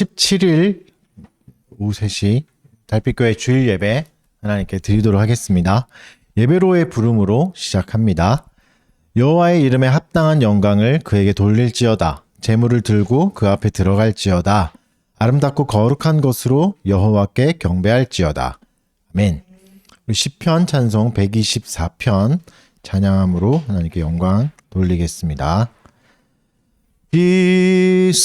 17일 오후 3시 달빛교회 주일 예배 하나님께 드리도록 하겠습니다. 예배로의 부름으로 시작합니다. 여호와의 이름에 합당한 영광을 그에게 돌릴지어다. 제물을 들고 그 앞에 들어갈지어다. 아름답고 거룩한 것으로 여호와께 경배할지어다. 아멘. 시편 찬송 124편 찬양함으로 하나님께 영광 돌리겠습니다. 이스라엘아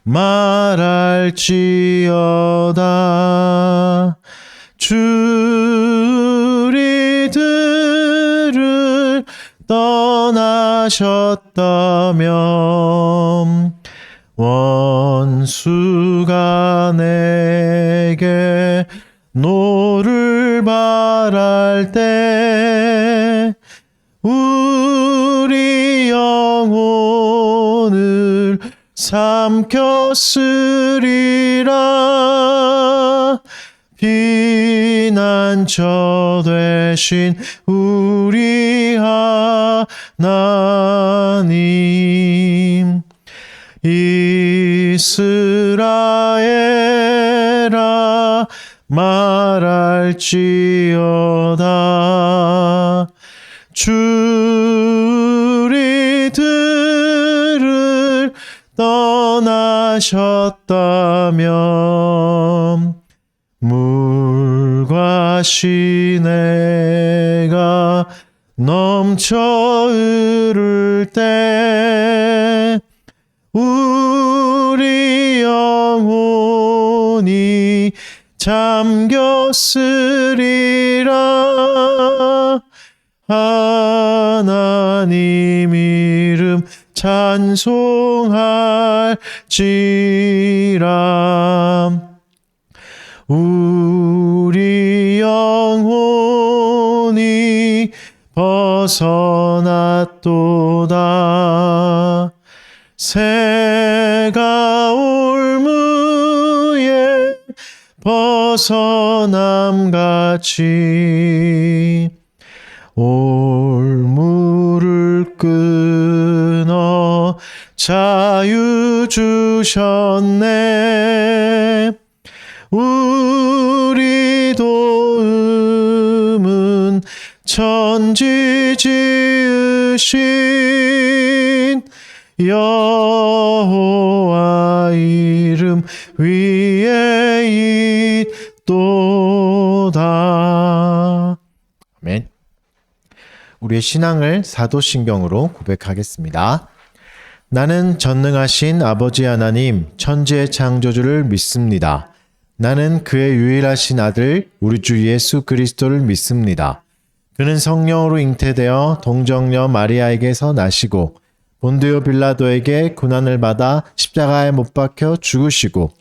말할지어다. 주리 들을 떠나셨다면 원수가 내게 노를 바랄 때 우리 영혼을 삼켰으리라. 피난처 되신 우리 하나님, 이스라엘아 말할지어다. 주리 들을 떠나셨다면 물과 시내가 넘쳐 흐를 때 우리 영혼이 잠겼으리라. 하나님 이름 찬송할지라. 우리 영혼이 벗어났도다. 새가 올무에 벗어남같이 올무를 끊어 자유 주셨네. 우리 도움은 천지 지으신 여호와 이름 위에 있도다. 아멘. 우리의 신앙을 사도신경으로 고백하겠습니다. 나는 전능하신 아버지 하나님 천지의 창조주를 믿습니다. 나는 그의 유일하신 아들 우리 주 예수 그리스도를 믿습니다. 그는 성령으로 잉태되어 동정녀 마리아에게서 나시고 본디오 빌라도에게 고난을 받아 십자가에 못 박혀 죽으시고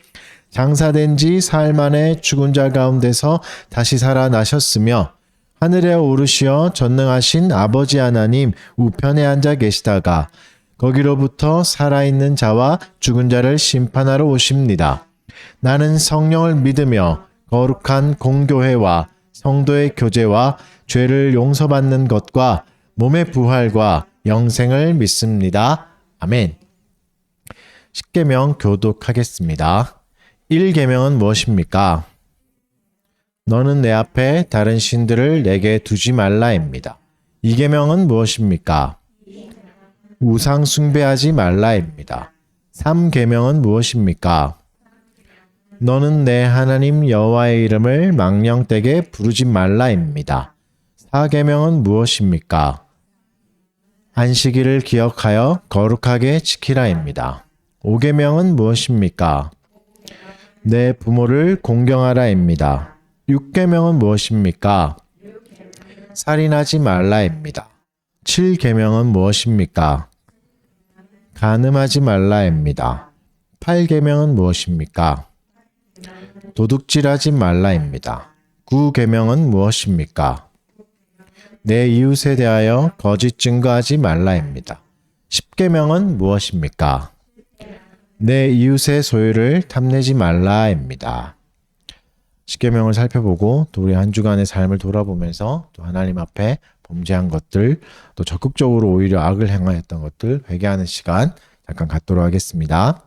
장사된 지 사흘 만에 죽은 자 가운데서 다시 살아나셨으며 하늘에 오르시어 전능하신 아버지 하나님 우편에 앉아 계시다가 거기로부터 살아있는 자와 죽은 자를 심판하러 오십니다. 나는 성령을 믿으며 거룩한 공교회와 성도의 교제와 죄를 용서받는 것과 몸의 부활과 영생을 믿습니다. 아멘. 십계명 교독하겠습니다. 1계명은 무엇입니까? 너는 내 앞에 다른 신들을 내게 두지 말라입니다. 2계명은 무엇입니까? 우상 숭배하지 말라입니다. 3계명은 무엇입니까? 너는 내 하나님 여호와의 이름을 망령되게 부르지 말라입니다. 4계명은 무엇입니까? 안식일을 기억하여 거룩하게 지키라입니다. 5계명은 무엇입니까? 내 부모를 공경하라입니다. 6계명은 무엇입니까? 살인하지 말라입니다. 7계명은 무엇입니까? 간음하지 말라입니다. 8계명은 무엇입니까? 도둑질하지 말라입니다. 9계명은 무엇입니까? 내 이웃에 대하여 거짓 증거하지 말라입니다. 10계명은 무엇입니까? 내 이웃의 소유를 탐내지 말라입니다. 10계명을 살펴보고 또 우리 한 주간의 삶을 돌아보면서 또 하나님 앞에 범죄한 것들, 또 적극적으로 오히려 악을 행하였던 것들 회개하는 시간 잠깐 갖도록 하겠습니다.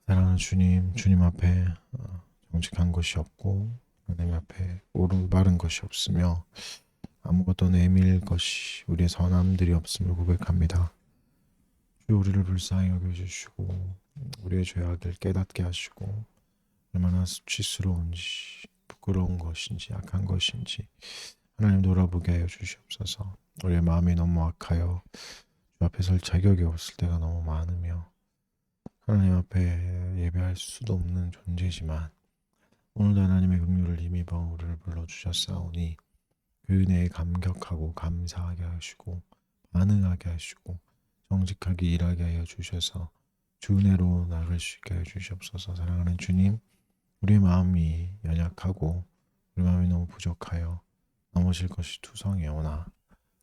사랑하는 주님 앞에 정직한 것이 없고 하나님 앞에 올바른 것이 없으며 아무것도 내밀 것이 우리의 선함들이 없음을 고백합니다. 주 우리를 불쌍히 여겨주시고 우리의 죄악을 깨닫게 하시고 얼마나 수치스러운지 부끄러운 것인지 악한 것인지 하나님 돌아보게 하여 주시옵소서. 우리의 마음이 너무 악하여 주 앞에 설 자격이 없을 때가 너무 많으며 하나님 앞에 예배할 수도 없는 존재지만 오늘도 하나님의 긍휼을 힘입어 우리를 불러주셨사오니 그 은혜에 감격하고 감사하게 하시고 반응하게 하시고 정직하게 일하게 하여 주셔서 주 은혜로 나아갈 수 있게 하여 주시옵소서. 사랑하는 주님, 우리의 마음이 연약하고 우리 마음이 너무 부족하여 넘어질 것이 투성이오나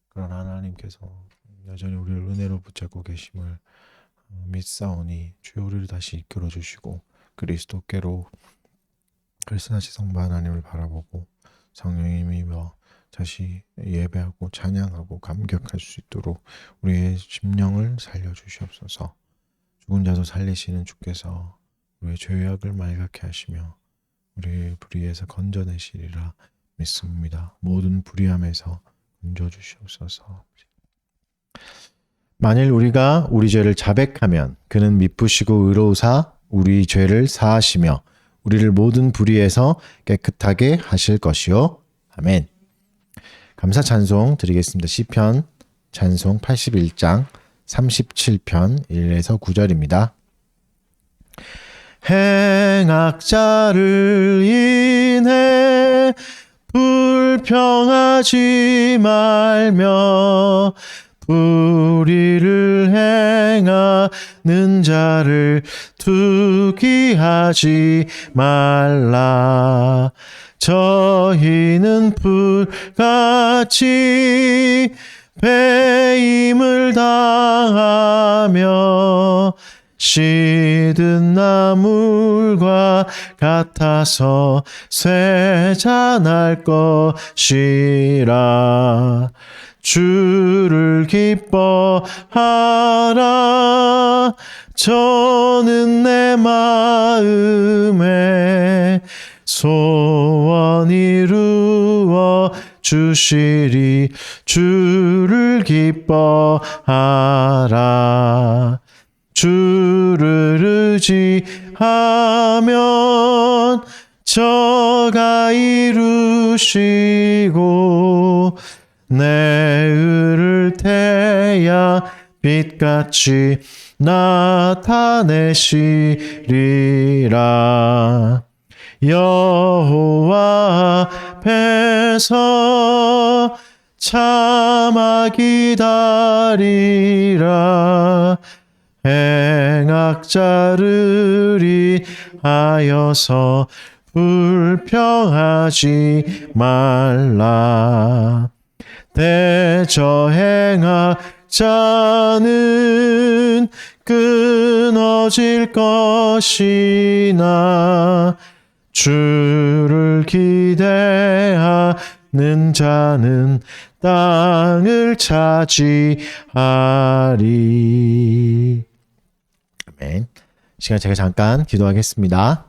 그러나 하나님께서 여전히 우리를 은혜로 붙잡고 계심을 믿사오니 주여 우리를 다시 이끌어 주시고 그리스도께로 다시 성부 하나님을 바라보고 성령의 힘입어 다시 예배하고 찬양하고 감격할 수 있도록 우리의 심령을 살려주시옵소서. 죽은 자도 살리시는 주께서 우리의 죄악을 말갛게 하시며 우리의 불의에서 건져내시리라 믿습니다. 모든 불의함에서 건져주시옵소서. 만일 우리가 우리 죄를 자백하면 그는 미쁘시고 의로우사 우리 죄를 사하시며 우리를 모든 불의에서 깨끗하게 하실 것이요. 아멘. 감사 찬송 드리겠습니다. 시편 찬송 81장 37편 1에서 9절입니다. 행악자를 인해 불평하지 말며 불의를 행하는 자를 투기하지 말라. 저희는 불같이 배임을 당하며 시든 나물과 같아서 쇠잔할 것이라. 주를 기뻐하라. 저는 내 마음에 소원 이루어 주시리. 주를 기뻐하라. 주를 의지하면 저가 이루시고 내 의를 태야 빛같이 나타내시리라. 여호와 앞에서 참아 기다리라. 행악자를 위하여서 불평하지 말라. 대저 행악자는 끊어질 것이나 주를 기대하는 자는 땅을 차지하리. 아멘. 시간 제가 잠깐 기도하겠습니다.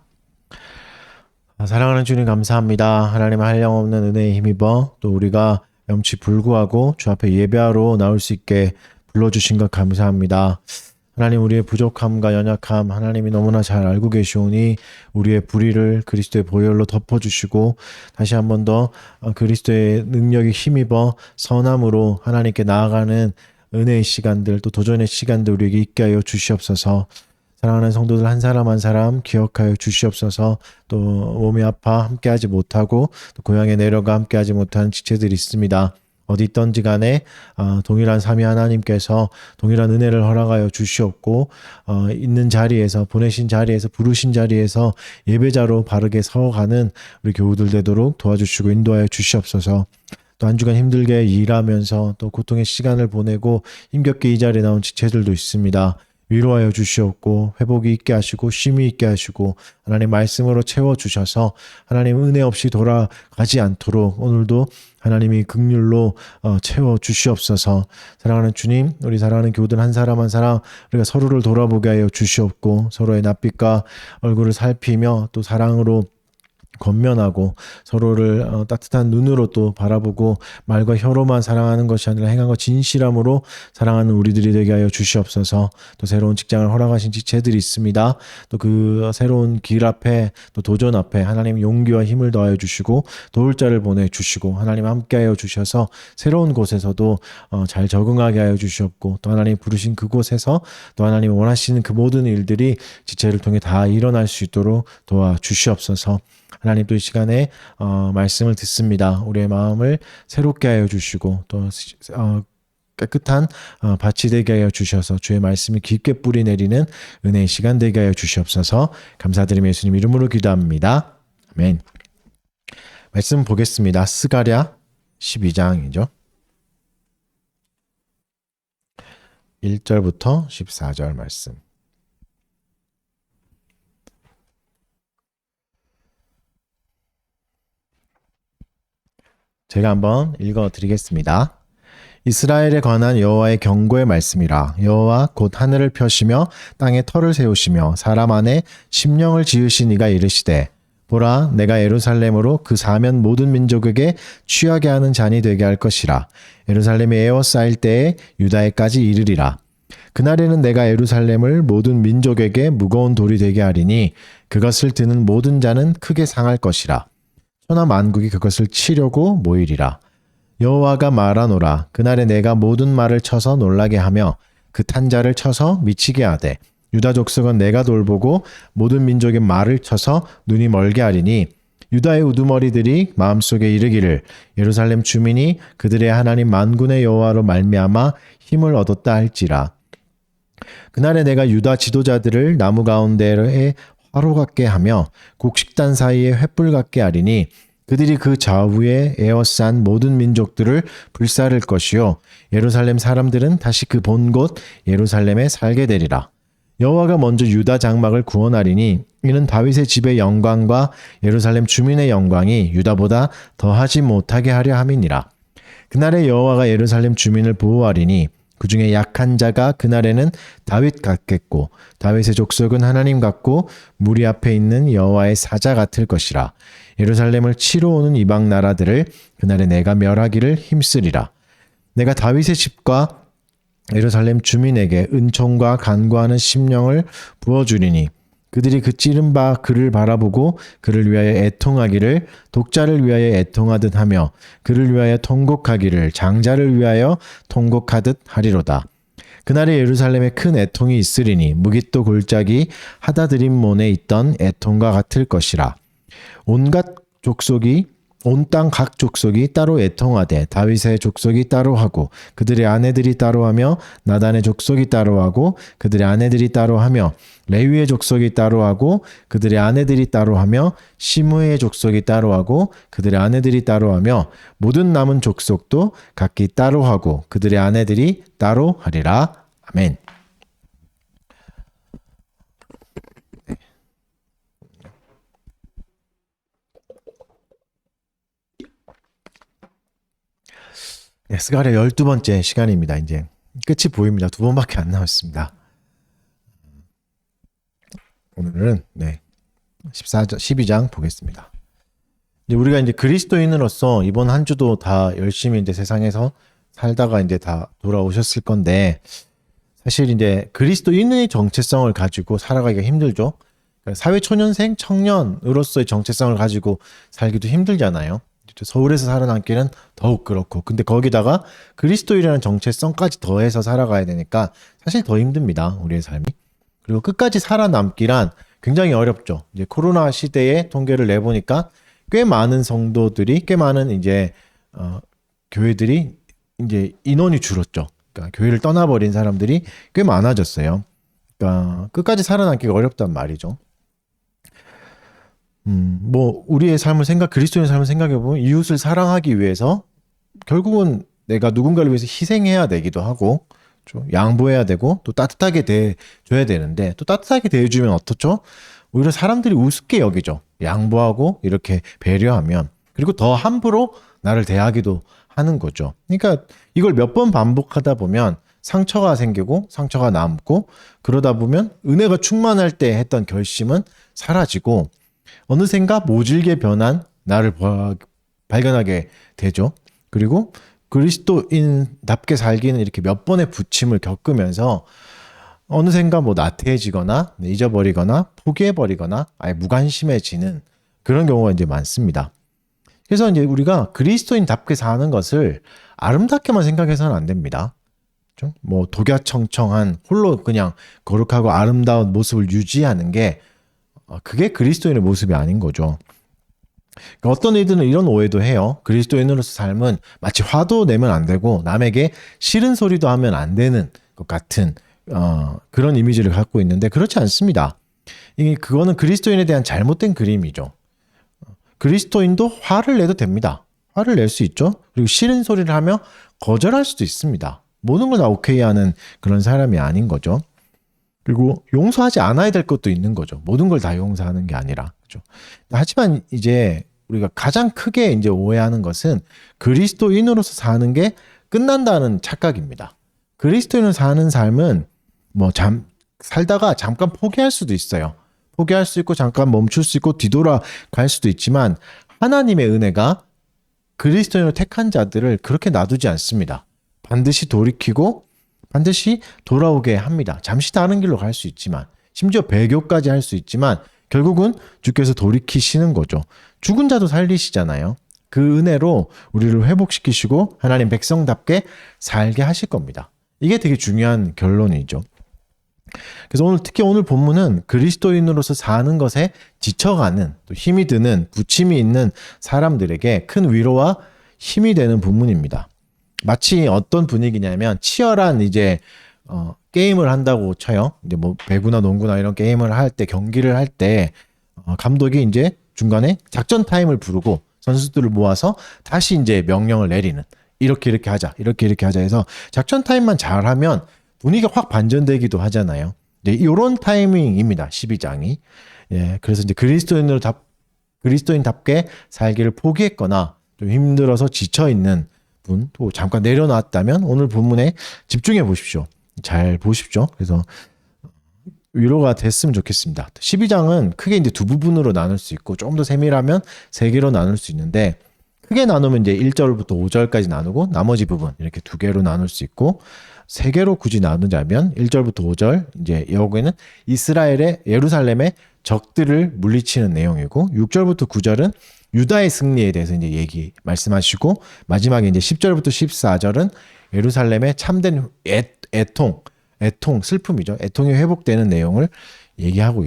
사랑하는 주님 감사합니다. 하나님의 한량없는 은혜에 힘입어 또 우리가 염치불구하고 주 앞에 예배하러 나올 수 있게 불러주신 것 감사합니다. 하나님 우리의 부족함과 연약함 하나님이 너무나 잘 알고 계시오니 우리의 불의를 그리스도의 보혈로 덮어주시고 다시 한 번 더 그리스도의 능력이 힘입어 선함으로 하나님께 나아가는 은혜의 시간들 또 도전의 시간들 우리에게 있게 하여 주시옵소서. 사랑하는 성도들 한 사람 한 사람 기억하여 주시옵소서. 또 몸이 아파 함께하지 못하고 또 고향에 내려가 함께하지 못한 지체들이 있습니다. 어디 있던지 간에 동일한 삼위 하나님께서 동일한 은혜를 허락하여 주시옵고 있는 자리에서 보내신 자리에서 부르신 자리에서 예배자로 바르게 서가는 우리 교우들 되도록 도와주시고 인도하여 주시옵소서. 또 한 주간 힘들게 일하면서 또 고통의 시간을 보내고 힘겹게 이 자리에 나온 지체들도 있습니다. 위로하여 주시옵고 회복이 있게 하시고 쉼이 있게 하시고 하나님 말씀으로 채워주셔서 하나님 은혜 없이 돌아가지 않도록 오늘도 하나님이 긍휼로 채워 주시옵소서. 사랑하는 주님, 우리 사랑하는 교우들 한 사람 한 사람 우리가 서로를 돌아보게 하여 주시옵고 서로의 낯빛과 얼굴을 살피며 또 사랑으로 권면하고 서로를 따뜻한 눈으로 또 바라보고 말과 혀로만 사랑하는 것이 아니라 행함과 진실함으로 사랑하는 우리들이 되게 하여 주시옵소서. 또 새로운 직장을 허락하신 지체들이 있습니다. 또 그 새로운 길 앞에 또 도전 앞에 하나님 용기와 힘을 더하여 주시고 도울 자를 보내주시고 하나님 함께 하여 주셔서 새로운 곳에서도 잘 적응하게 하여 주시옵고 또 하나님 부르신 그곳에서 또 하나님 원하시는 그 모든 일들이 지체를 통해 다 일어날 수 있도록 도와주시옵소서. 하나님 또 이 시간에 말씀을 듣습니다. 우리의 마음을 새롭게 하여 주시고 또 깨끗한 밭이 되게 하여 주셔서 주의 말씀이 깊게 뿌리 내리는 은혜의 시간 되게 하여 주시옵소서. 감사드리며 예수님 이름으로 기도합니다. 아멘. 말씀 보겠습니다. 스가랴 12장이죠. 1절부터 14절 말씀. 제가 한번 읽어드리겠습니다. 이스라엘에 관한 여호와의 경고의 말씀이라. 여호와 곧 하늘을 펴시며 땅에 터를 세우시며 사람 안에 심령을 지으신 이가 이르시되 보라 내가 예루살렘으로 그 사면 모든 민족에게 취하게 하는 잔이 되게 할 것이라. 예루살렘이 에워싸일 때에 유다에까지 이르리라. 그날에는 내가 예루살렘을 모든 민족에게 무거운 돌이 되게 하리니 그것을 드는 모든 자는 크게 상할 것이라. 천하 만국이 그것을 치려고 모이리라. 여호와가 말하노라. 그날에 내가 모든 말을 쳐서 놀라게 하며 그 탄자를 쳐서 미치게 하되 유다 족속은 내가 돌보고 모든 민족의 말을 쳐서 눈이 멀게 하리니 유다의 우두머리들이 마음속에 이르기를 예루살렘 주민이 그들의 하나님 만군의 여호와로 말미암아 힘을 얻었다 할지라. 그날에 내가 유다 지도자들을 나무 가운데에 화로 같게 하며 곡식단 사이에 횃불 같게 하리니 그들이 그 좌우에 에워싼 모든 민족들을 불사를 것이요 예루살렘 사람들은 다시 그 본 곳 예루살렘에 살게 되리라. 여호와가 먼저 유다 장막을 구원하리니 이는 다윗의 집의 영광과 예루살렘 주민의 영광이 유다보다 더하지 못하게 하려 함이니라. 그날에 여호와가 예루살렘 주민을 보호하리니 그 중에 약한 자가 그날에는 다윗 같겠고 다윗의 족속은 하나님 같고 무리 앞에 있는 여호와의 사자 같을 것이라. 예루살렘을 치러 오는 이방 나라들을 그날에 내가 멸하기를 힘쓰리라. 내가 다윗의 집과 예루살렘 주민에게 은총과 간구하는 심령을 부어주리니 그들이 그 찌른 바 그를 바라보고 그를 위하여 애통하기를 독자를 위하여 애통하듯 하며 그를 위하여 통곡하기를 장자를 위하여 통곡하듯 하리로다. 그날에 예루살렘에 큰 애통이 있으리니 무깃도 골짜기 하다드림몬에 있던 애통과 같을 것이라. 온갖 족속이 온 땅 각 족속이 따로 애통하되 다윗의 족속이 따로 하고 그들의 아내들이 따로 하며 나단의 족속이 따로 하고 그들의 아내들이 따로 하며 레위의 족속이 따로 하고 그들의 아내들이 따로 하며 시므의 족속이 따로 하고 그들의 아내들이 따로 하며 모든 남은 족속도 각기 따로 하고 그들의 아내들이 따로 하리라. 아멘. 스가랴 12번째 시간입니다. 이제 끝이 보입니다. 2번밖에 안 남았습니다. 오늘은 12장 보겠습니다. 이제 우리가 이제 그리스도인으로서 이번 한 주도 다 열심히 이제 세상에서 살다가 이제 다 돌아오셨을 건데 사실 이제 그리스도인의 정체성을 가지고 살아가기가 힘들죠. 사회초년생 청년으로서의 정체성을 가지고 살기도 힘들잖아요. 서울에서 살아남기는 더욱 그렇고 근데 거기다가 그리스도인이라는 정체성까지 더해서 살아가야 되니까 사실 더 힘듭니다. 우리의 삶이. 그리고 끝까지 살아남기란 굉장히 어렵죠. 이제 코로나 시대에 통계를 내보니까 꽤 많은 성도들이 꽤 많은 이제 교회들이 이제 인원이 줄었죠. 그러니까 교회를 떠나버린 사람들이 꽤 많아졌어요. 그러니까 끝까지 살아남기가 어렵단 말이죠. 우리의 삶을 그리스도인의 삶을 생각해보면 이웃을 사랑하기 위해서 결국은 내가 누군가를 위해서 희생해야 되기도 하고 좀 양보해야 되고 또 따뜻하게 대해줘야 되는데 또 따뜻하게 대해주면 어떻죠? 오히려 사람들이 우습게 여기죠. 양보하고 이렇게 배려하면 그리고 더 함부로 나를 대하기도 하는 거죠. 그러니까 이걸 몇 번 반복하다 보면 상처가 생기고 상처가 남고 그러다 보면 은혜가 충만할 때 했던 결심은 사라지고 어느샌가 모질게 변한 나를 발견하게 되죠. 그리고 그리스도인답게 살기는 이렇게 몇 번의 부침을 겪으면서 어느샌가 뭐 나태해지거나 잊어버리거나 포기해버리거나 아예 무관심해지는 그런 경우가 이제 많습니다. 그래서 이제 우리가 그리스도인답게 사는 것을 아름답게만 생각해서는 안 됩니다. 뭐 독야청청한 홀로 그냥 거룩하고 아름다운 모습을 유지하는 게 그게 그리스도인의 모습이 아닌 거죠. 그러니까 어떤 이들은 이런 오해도 해요. 그리스도인으로서 삶은 마치 화도 내면 안 되고 남에게 싫은 소리도 하면 안 되는 것 같은 그런 이미지를 갖고 있는데 그렇지 않습니다. 그거는 그리스도인에 대한 잘못된 그림이죠. 그리스도인도 화를 내도 됩니다. 화를 낼 수 있죠. 그리고 싫은 소리를 하며 거절할 수도 있습니다. 모든 걸 다 오케이 하는 그런 사람이 아닌 거죠. 그리고 용서하지 않아야 될 것도 있는 거죠. 모든 걸 다 용서하는 게 아니라. 그죠? 하지만 이제 우리가 가장 크게 이제 오해하는 것은 그리스도인으로서 사는 게 끝난다는 착각입니다. 그리스도인으로 사는 삶은 뭐 살다가 잠깐 포기할 수도 있어요. 포기할 수 있고 잠깐 멈출 수 있고 뒤돌아갈 수도 있지만 하나님의 은혜가 그리스도인으로 택한 자들을 그렇게 놔두지 않습니다. 반드시 돌이키고 반드시 돌아오게 합니다. 잠시 다른 길로 갈 수 있지만 심지어 배교까지 할 수 있지만 결국은 주께서 돌이키시는 거죠. 죽은 자도 살리시잖아요. 그 은혜로 우리를 회복시키시고 하나님 백성답게 살게 하실 겁니다. 이게 되게 중요한 결론이죠. 그래서 특히 오늘 본문은 그리스도인으로서 사는 것에 지쳐가는 또 힘이 드는 부침이 있는 사람들에게 큰 위로와 힘이 되는 본문입니다. 마치 어떤 분위기냐면 치열한 이제 게임을 한다고 쳐요. 이제 뭐 배구나 농구나 이런 게임을 할 때 경기를 할 때 감독이 이제 중간에 작전 타임을 부르고 선수들을 모아서 다시 이제 명령을 내리는 이렇게 하자 이렇게 하자 해서 작전 타임만 잘하면 분위기가 확 반전되기도 하잖아요. 네, 이런 타이밍입니다. 12장이. 예, 그래서 이제 그리스도인답게 살기를 포기했거나 좀 힘들어서 지쳐 있는 분, 또 잠깐 내려놨다면 오늘 본문에 집중해 보십시오. 잘 보십시오. 그래서 위로가 됐으면 좋겠습니다. 12장은 크게 이제 두 부분으로 나눌 수 있고 조금 더 세밀하면 세 개로 나눌 수 있는데 크게 나누면 이제 1절부터 5절까지 나누고 나머지 부분 이렇게 두 개로 나눌 수 있고 세 개로 굳이 나누자면 1절부터 5절 이제 여기는 이스라엘의 예루살렘의 적들을 물리치는 내용이고 6절부터 9절은 유다의 승리에 대해서 이제 말씀하시고 마지막에 이제 10절부터 14절은 예루살렘의 참된 애통 슬픔이죠. 애통이 회복되는 내용을 얘기하고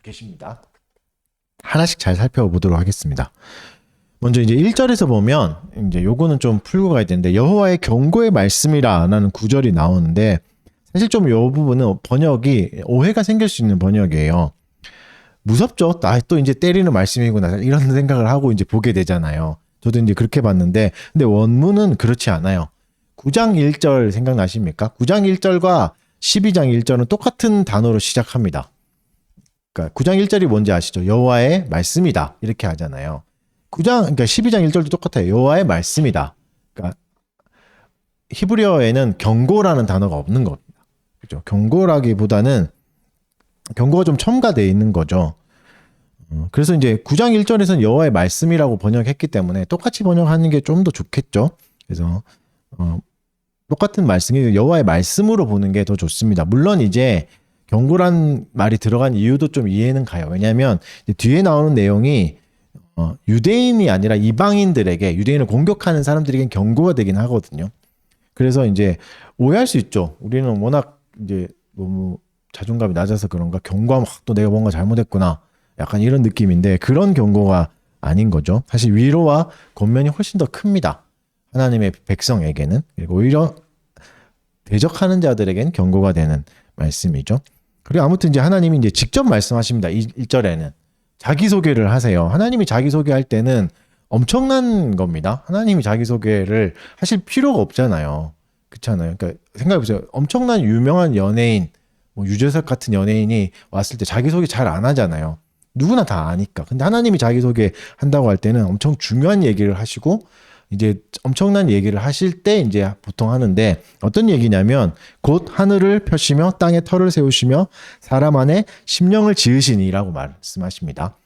계십니다. 하나씩 잘 살펴보도록 하겠습니다. 먼저 이제 1절에서 보면 이제 요거는 좀 풀고 가야 되는데 여호와의 경고의 말씀이라는 구절이 나오는데 사실 좀 요 부분은 번역이 오해가 생길 수 있는 번역이에요. 무섭죠. 또 이제 때리는 말씀이구나 이런 생각을 하고 이제 보게 되잖아요. 저도 이제 그렇게 봤는데 근데 원문은 그렇지 않아요. 9장 1절 생각나십니까? 9장 1절과 12장 1절은 똑같은 단어로 시작합니다. 그러니까 9장 1절이 뭔지 아시죠? 여호와의 말씀이다 이렇게 하잖아요. 그러니까 12장 1절도 똑같아요. 여호와의 말씀이다. 그러니까 히브리어에는 경고라는 단어가 없는 겁니다. 그죠? 경고라기보다는 경고가 좀 첨가되어 있는 거죠. 그래서 이제 9장 1절에서는 여호와의 말씀이라고 번역했기 때문에 똑같이 번역하는 게 좀 더 좋겠죠. 그래서 똑같은 말씀이 여호와의 말씀으로 보는 게 더 좋습니다. 물론 이제 경고란 말이 들어간 이유도 좀 이해는 가요. 왜냐하면 뒤에 나오는 내용이 유대인이 아니라 이방인들에게 유대인을 공격하는 사람들에겐 경고가 되긴 하거든요. 그래서 이제 오해할 수 있죠. 우리는 워낙 이제 너무 자존감이 낮아서 그런가 경고하면 또 내가 뭔가 잘못했구나 약간 이런 느낌인데 그런 경고가 아닌 거죠. 사실 위로와 권면이 훨씬 더 큽니다. 하나님의 백성에게는. 그리고 오히려 대적하는 자들에겐 경고가 되는 말씀이죠. 그리고 아무튼 이제 하나님이 이제 직접 말씀하십니다. 1절에는 자기소개를 하세요. 하나님이 자기소개할 때는 엄청난 겁니다. 하나님이 자기소개를 하실 필요가 없잖아요. 그렇잖아요. 그러니까 생각해보세요. 엄청난 유명한 연예인, 뭐 유재석 같은 연예인이 왔을 때 자기소개 잘 안 하잖아요. 누구나 다 아니까. 근데 하나님이 자기소개 한다고 할 때는 엄청 중요한 얘기를 하시고 이제 엄청난 얘기를 하실 때 이제 보통 하는데 어떤 얘기냐면 곧 하늘을 펴시며 땅에 터를 세우시며 사람 안에 심령을 지으시니라고 말씀하십니다.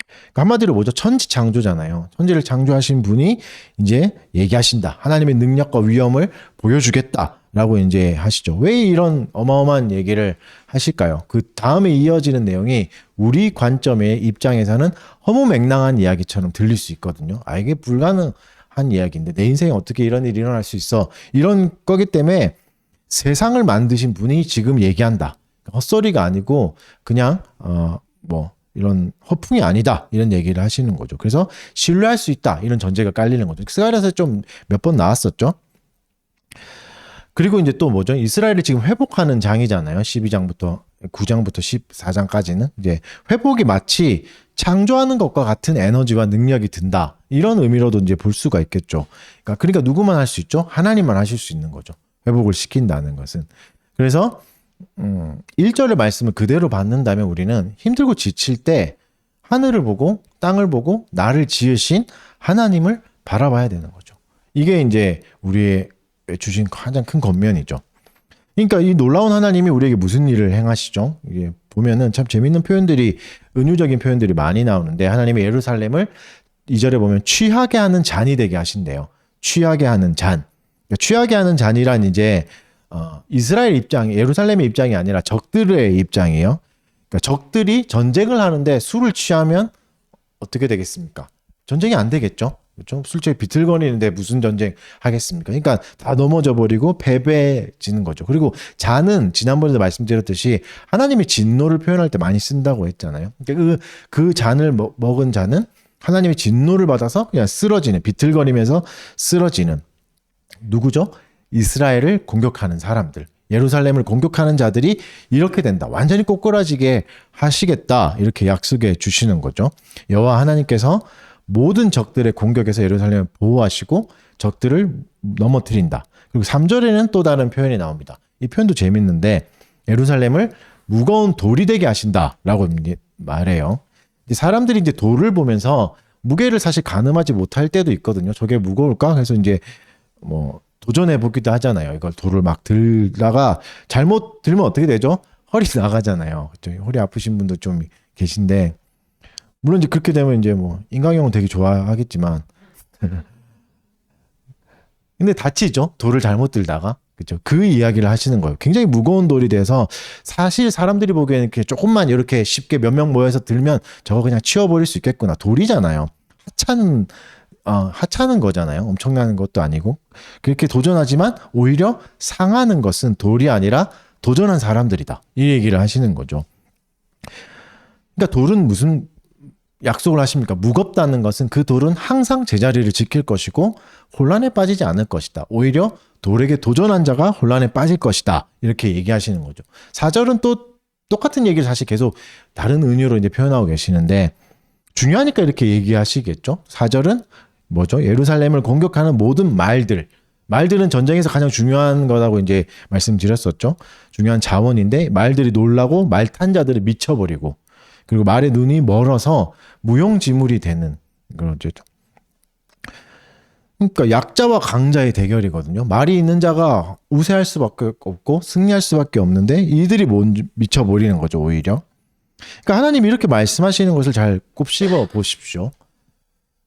그러니까 한마디로 뭐죠? 천지 창조잖아요. 천지를 창조하신 분이 이제 얘기하신다. 하나님의 능력과 위엄을 보여주겠다라고 이제 하시죠. 왜 이런 어마어마한 얘기를 하실까요? 그 다음에 이어지는 내용이 우리 관점의 입장에서는 허무맹랑한 이야기처럼 들릴 수 있거든요. 아, 이게 불가능한 이야기인데 내 인생에 어떻게 이런 일이 일어날 수 있어? 이런 거기 때문에 세상을 만드신 분이 지금 얘기한다. 헛소리가 아니고 그냥 뭐 이런 허풍이 아니다 이런 얘기를 하시는 거죠. 그래서 신뢰할 수 있다 이런 전제가 깔리는 거죠. 스가랴에서 좀 몇 번 나왔었죠. 그리고 이제 또 뭐죠? 이스라엘이 지금 회복하는 장이잖아요. 12장부터 9장부터 14장까지는 이제 회복이 마치 창조하는 것과 같은 에너지와 능력이 든다. 이런 의미로도 이제 볼 수가 있겠죠. 그러니까 누구만 할 수 있죠? 하나님만 하실 수 있는 거죠. 회복을 시킨다는 것은. 그래서 1절의 말씀을 그대로 받는다면 우리는 힘들고 지칠 때 하늘을 보고 땅을 보고 나를 지으신 하나님을 바라봐야 되는 거죠. 이게 이제 우리의 주신 가장 큰 권면이죠. 그러니까 이 놀라운 하나님이 우리에게 무슨 일을 행하시죠? 이게 보면은 참 재밌는 표현들이 은유적인 표현들이 많이 나오는데 하나님이 예루살렘을 2절에 보면 취하게 하는 잔이 되게 하신대요. 취하게 하는 잔. 그러니까 취하게 하는 잔이란 이제 이스라엘 입장, 예루살렘의 입장이 아니라 적들의 입장이에요. 그러니까 적들이 전쟁을 하는데 술을 취하면 어떻게 되겠습니까? 전쟁이 안 되겠죠. 그렇죠? 술집에 비틀거리는데 무슨 전쟁 하겠습니까? 그러니까 다 넘어져 버리고 패배해지는 거죠. 그리고 잔은 지난번에도 말씀드렸듯이 하나님의 진노를 표현할 때 많이 쓴다고 했잖아요. 그러니까 그 잔을 먹은 자는 하나님의 진노를 받아서 그냥 쓰러지는, 비틀거리면서 쓰러지는 누구죠? 이스라엘을 공격하는 사람들, 예루살렘을 공격하는 자들이 이렇게 된다. 완전히 꼬꾸라지게 하시겠다. 이렇게 약속해 주시는 거죠. 여호와 하나님께서 모든 적들의 공격에서 예루살렘을 보호하시고 적들을 넘어뜨린다. 그리고 3절에는 또 다른 표현이 나옵니다. 이 표현도 재밌는데 예루살렘을 무거운 돌이 되게 하신다라고 말해요. 사람들이 이제 돌을 보면서 무게를 사실 가늠하지 못할 때도 있거든요. 저게 무거울까? 그래서 이제 뭐 도전해 보기도 하잖아요. 이걸 돌을 막 들다가 잘못 들면 어떻게 되죠? 허리 나가잖아요. 그렇죠? 허리 아프신 분도 좀 계신데 물론 이제 그렇게 되면 이제 뭐 인강형은 되게 좋아하겠지만 근데 다치죠. 돌을 잘못 들다가. 그렇죠? 그 이야기를 하시는 거예요. 굉장히 무거운 돌이 돼서 사실 사람들이 보기에는 이렇게 조금만 이렇게 쉽게 몇 명 모여서 들면 저거 그냥 치워버릴 수 있겠구나. 돌이잖아요. 하찮은 거잖아요. 엄청나는 것도 아니고. 그렇게 도전하지만 오히려 상하는 것은 돌이 아니라 도전한 사람들이다. 이 얘기를 하시는 거죠. 그러니까 돌은 무슨 약속을 하십니까? 무겁다는 것은 그 돌은 항상 제자리를 지킬 것이고 혼란에 빠지지 않을 것이다. 오히려 돌에게 도전한 자가 혼란에 빠질 것이다. 이렇게 얘기하시는 거죠. 4절은 또 똑같은 얘기를 사실 계속 다른 은유로 이제 표현하고 계시는데 중요하니까 이렇게 얘기하시겠죠. 4절은 뭐죠? 예루살렘을 공격하는 모든 말들은 전쟁에서 가장 중요한 거라고 이제 말씀드렸었죠. 중요한 자원인데 말들이 놀라고 말 탄 자들을 미쳐버리고 그리고 말의 눈이 멀어서 무용지물이 되는 거죠. 그러니까 약자와 강자의 대결이거든요. 말이 있는 자가 우세할 수밖에 없고 승리할 수밖에 없는데 이들이 미쳐버리는 거죠. 오히려. 그러니까 하나님이 이렇게 말씀하시는 것을 잘 곱씹어 보십시오.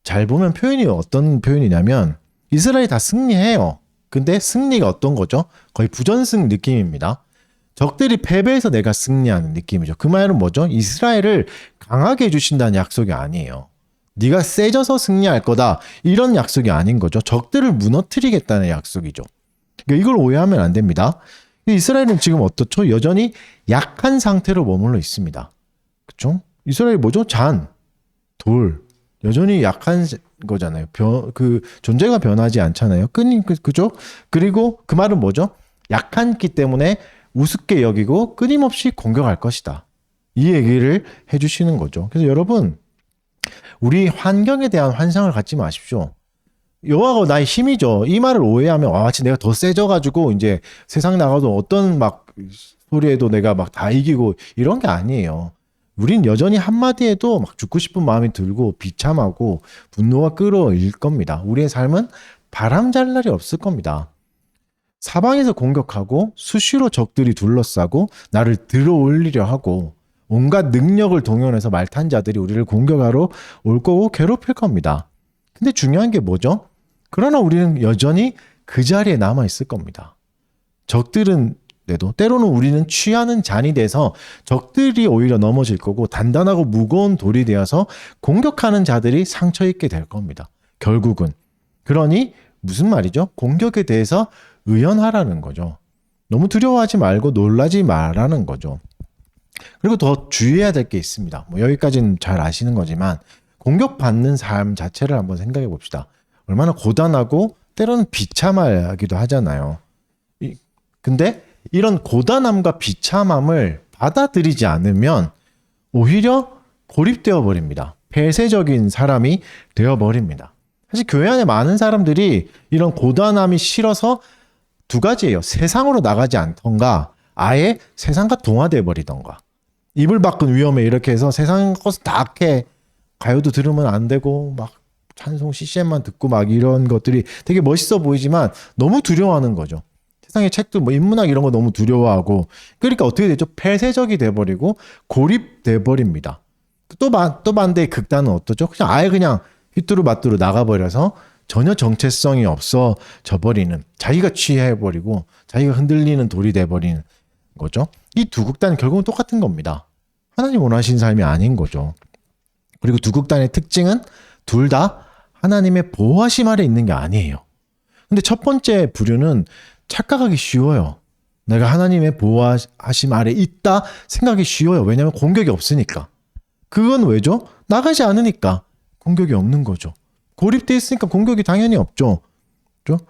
잘 보면 표현이 어떤 표현이냐면 이스라엘이 다 승리해요. 근데 승리가 어떤 거죠? 거의 부전승 느낌입니다. 적들이 패배해서 내가 승리하는 느낌이죠. 그 말은 뭐죠? 이스라엘을 강하게 해주신다는 약속이 아니에요. 네가 세져서 승리할 거다. 이런 약속이 아닌 거죠. 적들을 무너뜨리겠다는 약속이죠. 그러니까 이걸 오해하면 안 됩니다. 이스라엘은 지금 어떻죠? 여전히 약한 상태로 머물러 있습니다. 그렇죠? 이스라엘이 뭐죠? 돌. 여전히 약한 거잖아요. 그 존재가 변하지 않잖아요. 그죠? 그리고 그 말은 뭐죠? 약한기 때문에 우습게 여기고 끊임없이 공격할 것이다. 이 얘기를 해주시는 거죠. 그래서 여러분 우리 환경에 대한 환상을 갖지 마십시오. 여호와가 나의 힘이죠. 이 말을 오해하면 마치 내가 더 세져가지고 이제 세상 나가도 어떤 막 소리에도 내가 막 다 이기고 이런 게 아니에요. 우린 여전히 한마디에도 막 죽고 싶은 마음이 들고 비참하고 분노가 끌어일 겁니다. 우리의 삶은 바람잘 날이 없을 겁니다. 사방에서 공격하고 수시로 적들이 둘러싸고 나를 들어올리려 하고 온갖 능력을 동원해서 말탄 자들이 우리를 공격하러 올 거고 괴롭힐 겁니다. 근데 중요한 게 뭐죠? 그러나 우리는 여전히 그 자리에 남아 있을 겁니다. 적들은 때로는 우리는 취하는 잔이 돼서 적들이 오히려 넘어질 거고 단단하고 무거운 돌이 되어서 공격하는 자들이 상처 입게 될 겁니다. 결국은. 그러니 무슨 말이죠? 공격에 대해서 의연하라는 거죠. 너무 두려워하지 말고 놀라지 말라는 거죠. 그리고 더 주의해야 될 게 있습니다. 뭐 여기까지는 잘 아시는 거지만 공격받는 삶 자체를 한번 생각해 봅시다. 얼마나 고단하고 때로는 비참하기도 하잖아요. 근데 이런 고단함과 비참함을 받아들이지 않으면 오히려 고립되어 버립니다. 폐쇄적인 사람이 되어 버립니다. 사실 교회 안에 많은 사람들이 이런 고단함이 싫어서 두 가지예요. 세상으로 나가지 않던가 아예 세상과 동화돼 버리던가. 이불 밖은 위험해 이렇게 해서 세상 것을 다 악해. 가요도 들으면 안 되고 막 찬송 CCM만 듣고 막 이런 것들이 되게 멋있어 보이지만 너무 두려워하는 거죠. 세상의 책도 뭐 인문학 이런 거 너무 두려워하고 그러니까 어떻게 되죠? 폐쇄적이 돼버리고 고립돼 버립니다. 또 반대의 극단은 어떠죠? 그냥 아예 그냥 휘뚜루마뚜루 나가버려서 전혀 정체성이 없어져 버리는 자기가 취해버리고 자기가 흔들리는 돌이 돼버리는 거죠. 이 두 극단은 결국은 똑같은 겁니다. 하나님 원하시는 삶이 아닌 거죠. 그리고 두 극단의 특징은 둘 다 하나님의 보호하심 아래 있는 게 아니에요. 근데 첫 번째 부류는 착각하기 쉬워요. 내가 하나님의 보호하심 아래 있다 생각이 쉬워요. 왜냐하면 공격이 없으니까. 그건 왜죠? 나가지 않으니까 공격이 없는 거죠. 고립돼 있으니까 공격이 당연히 없죠. 그렇죠?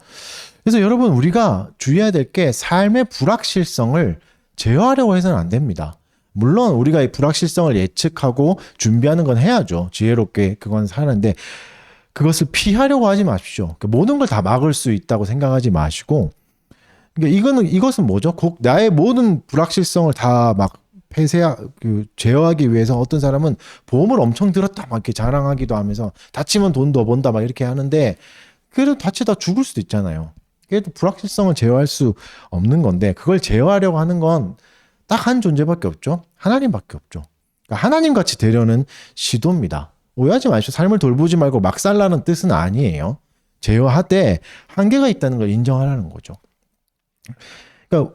그래서 여러분 우리가 주의해야 될 게 삶의 불확실성을 제어하려고 해서는 안 됩니다. 물론 우리가 이 불확실성을 예측하고 준비하는 건 해야죠. 지혜롭게 그건 사는데 그것을 피하려고 하지 마십시오. 모든 걸 다 막을 수 있다고 생각하지 마시고 이것은 뭐죠? 나의 모든 불확실성을 다 막 제어하기 위해서 어떤 사람은 보험을 엄청 들었다 막 이렇게 자랑하기도 하면서 다치면 돈 더 번다 막 이렇게 하는데 그래도 다치다 죽을 수도 있잖아요. 그래도 불확실성을 제어할 수 없는 건데 그걸 제어하려고 하는 건 딱 한 존재밖에 없죠. 하나님밖에 없죠. 그러니까 하나님 같이 되려는 시도입니다. 오해하지 마십시오. 삶을 돌보지 말고 막 살라는 뜻은 아니에요. 제어하되 한계가 있다는 걸 인정하라는 거죠. 그러니까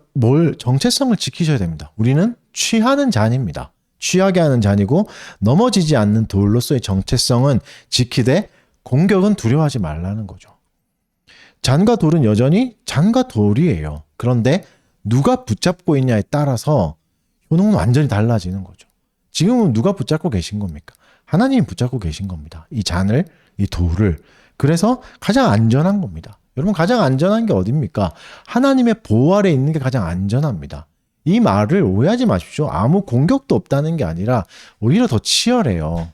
정체성을 지키셔야 됩니다. 우리는 취하는 잔입니다. 취하게 하는 잔이고 넘어지지 않는 돌로서의 정체성은 지키되 공격은 두려워하지 말라는 거죠. 잔과 돌은 여전히 잔과 돌이에요. 그런데 누가 붙잡고 있냐에 따라서 효능은 완전히 달라지는 거죠. 지금은 누가 붙잡고 계신 겁니까? 하나님이 붙잡고 계신 겁니다. 이 잔을, 이 돌을. 그래서 가장 안전한 겁니다. 여러분 가장 안전한 게 어딥니까? 하나님의 보호 아래 있는 게 가장 안전합니다. 이 말을 오해하지 마십시오. 아무 공격도 없다는 게 아니라 오히려 더 치열해요.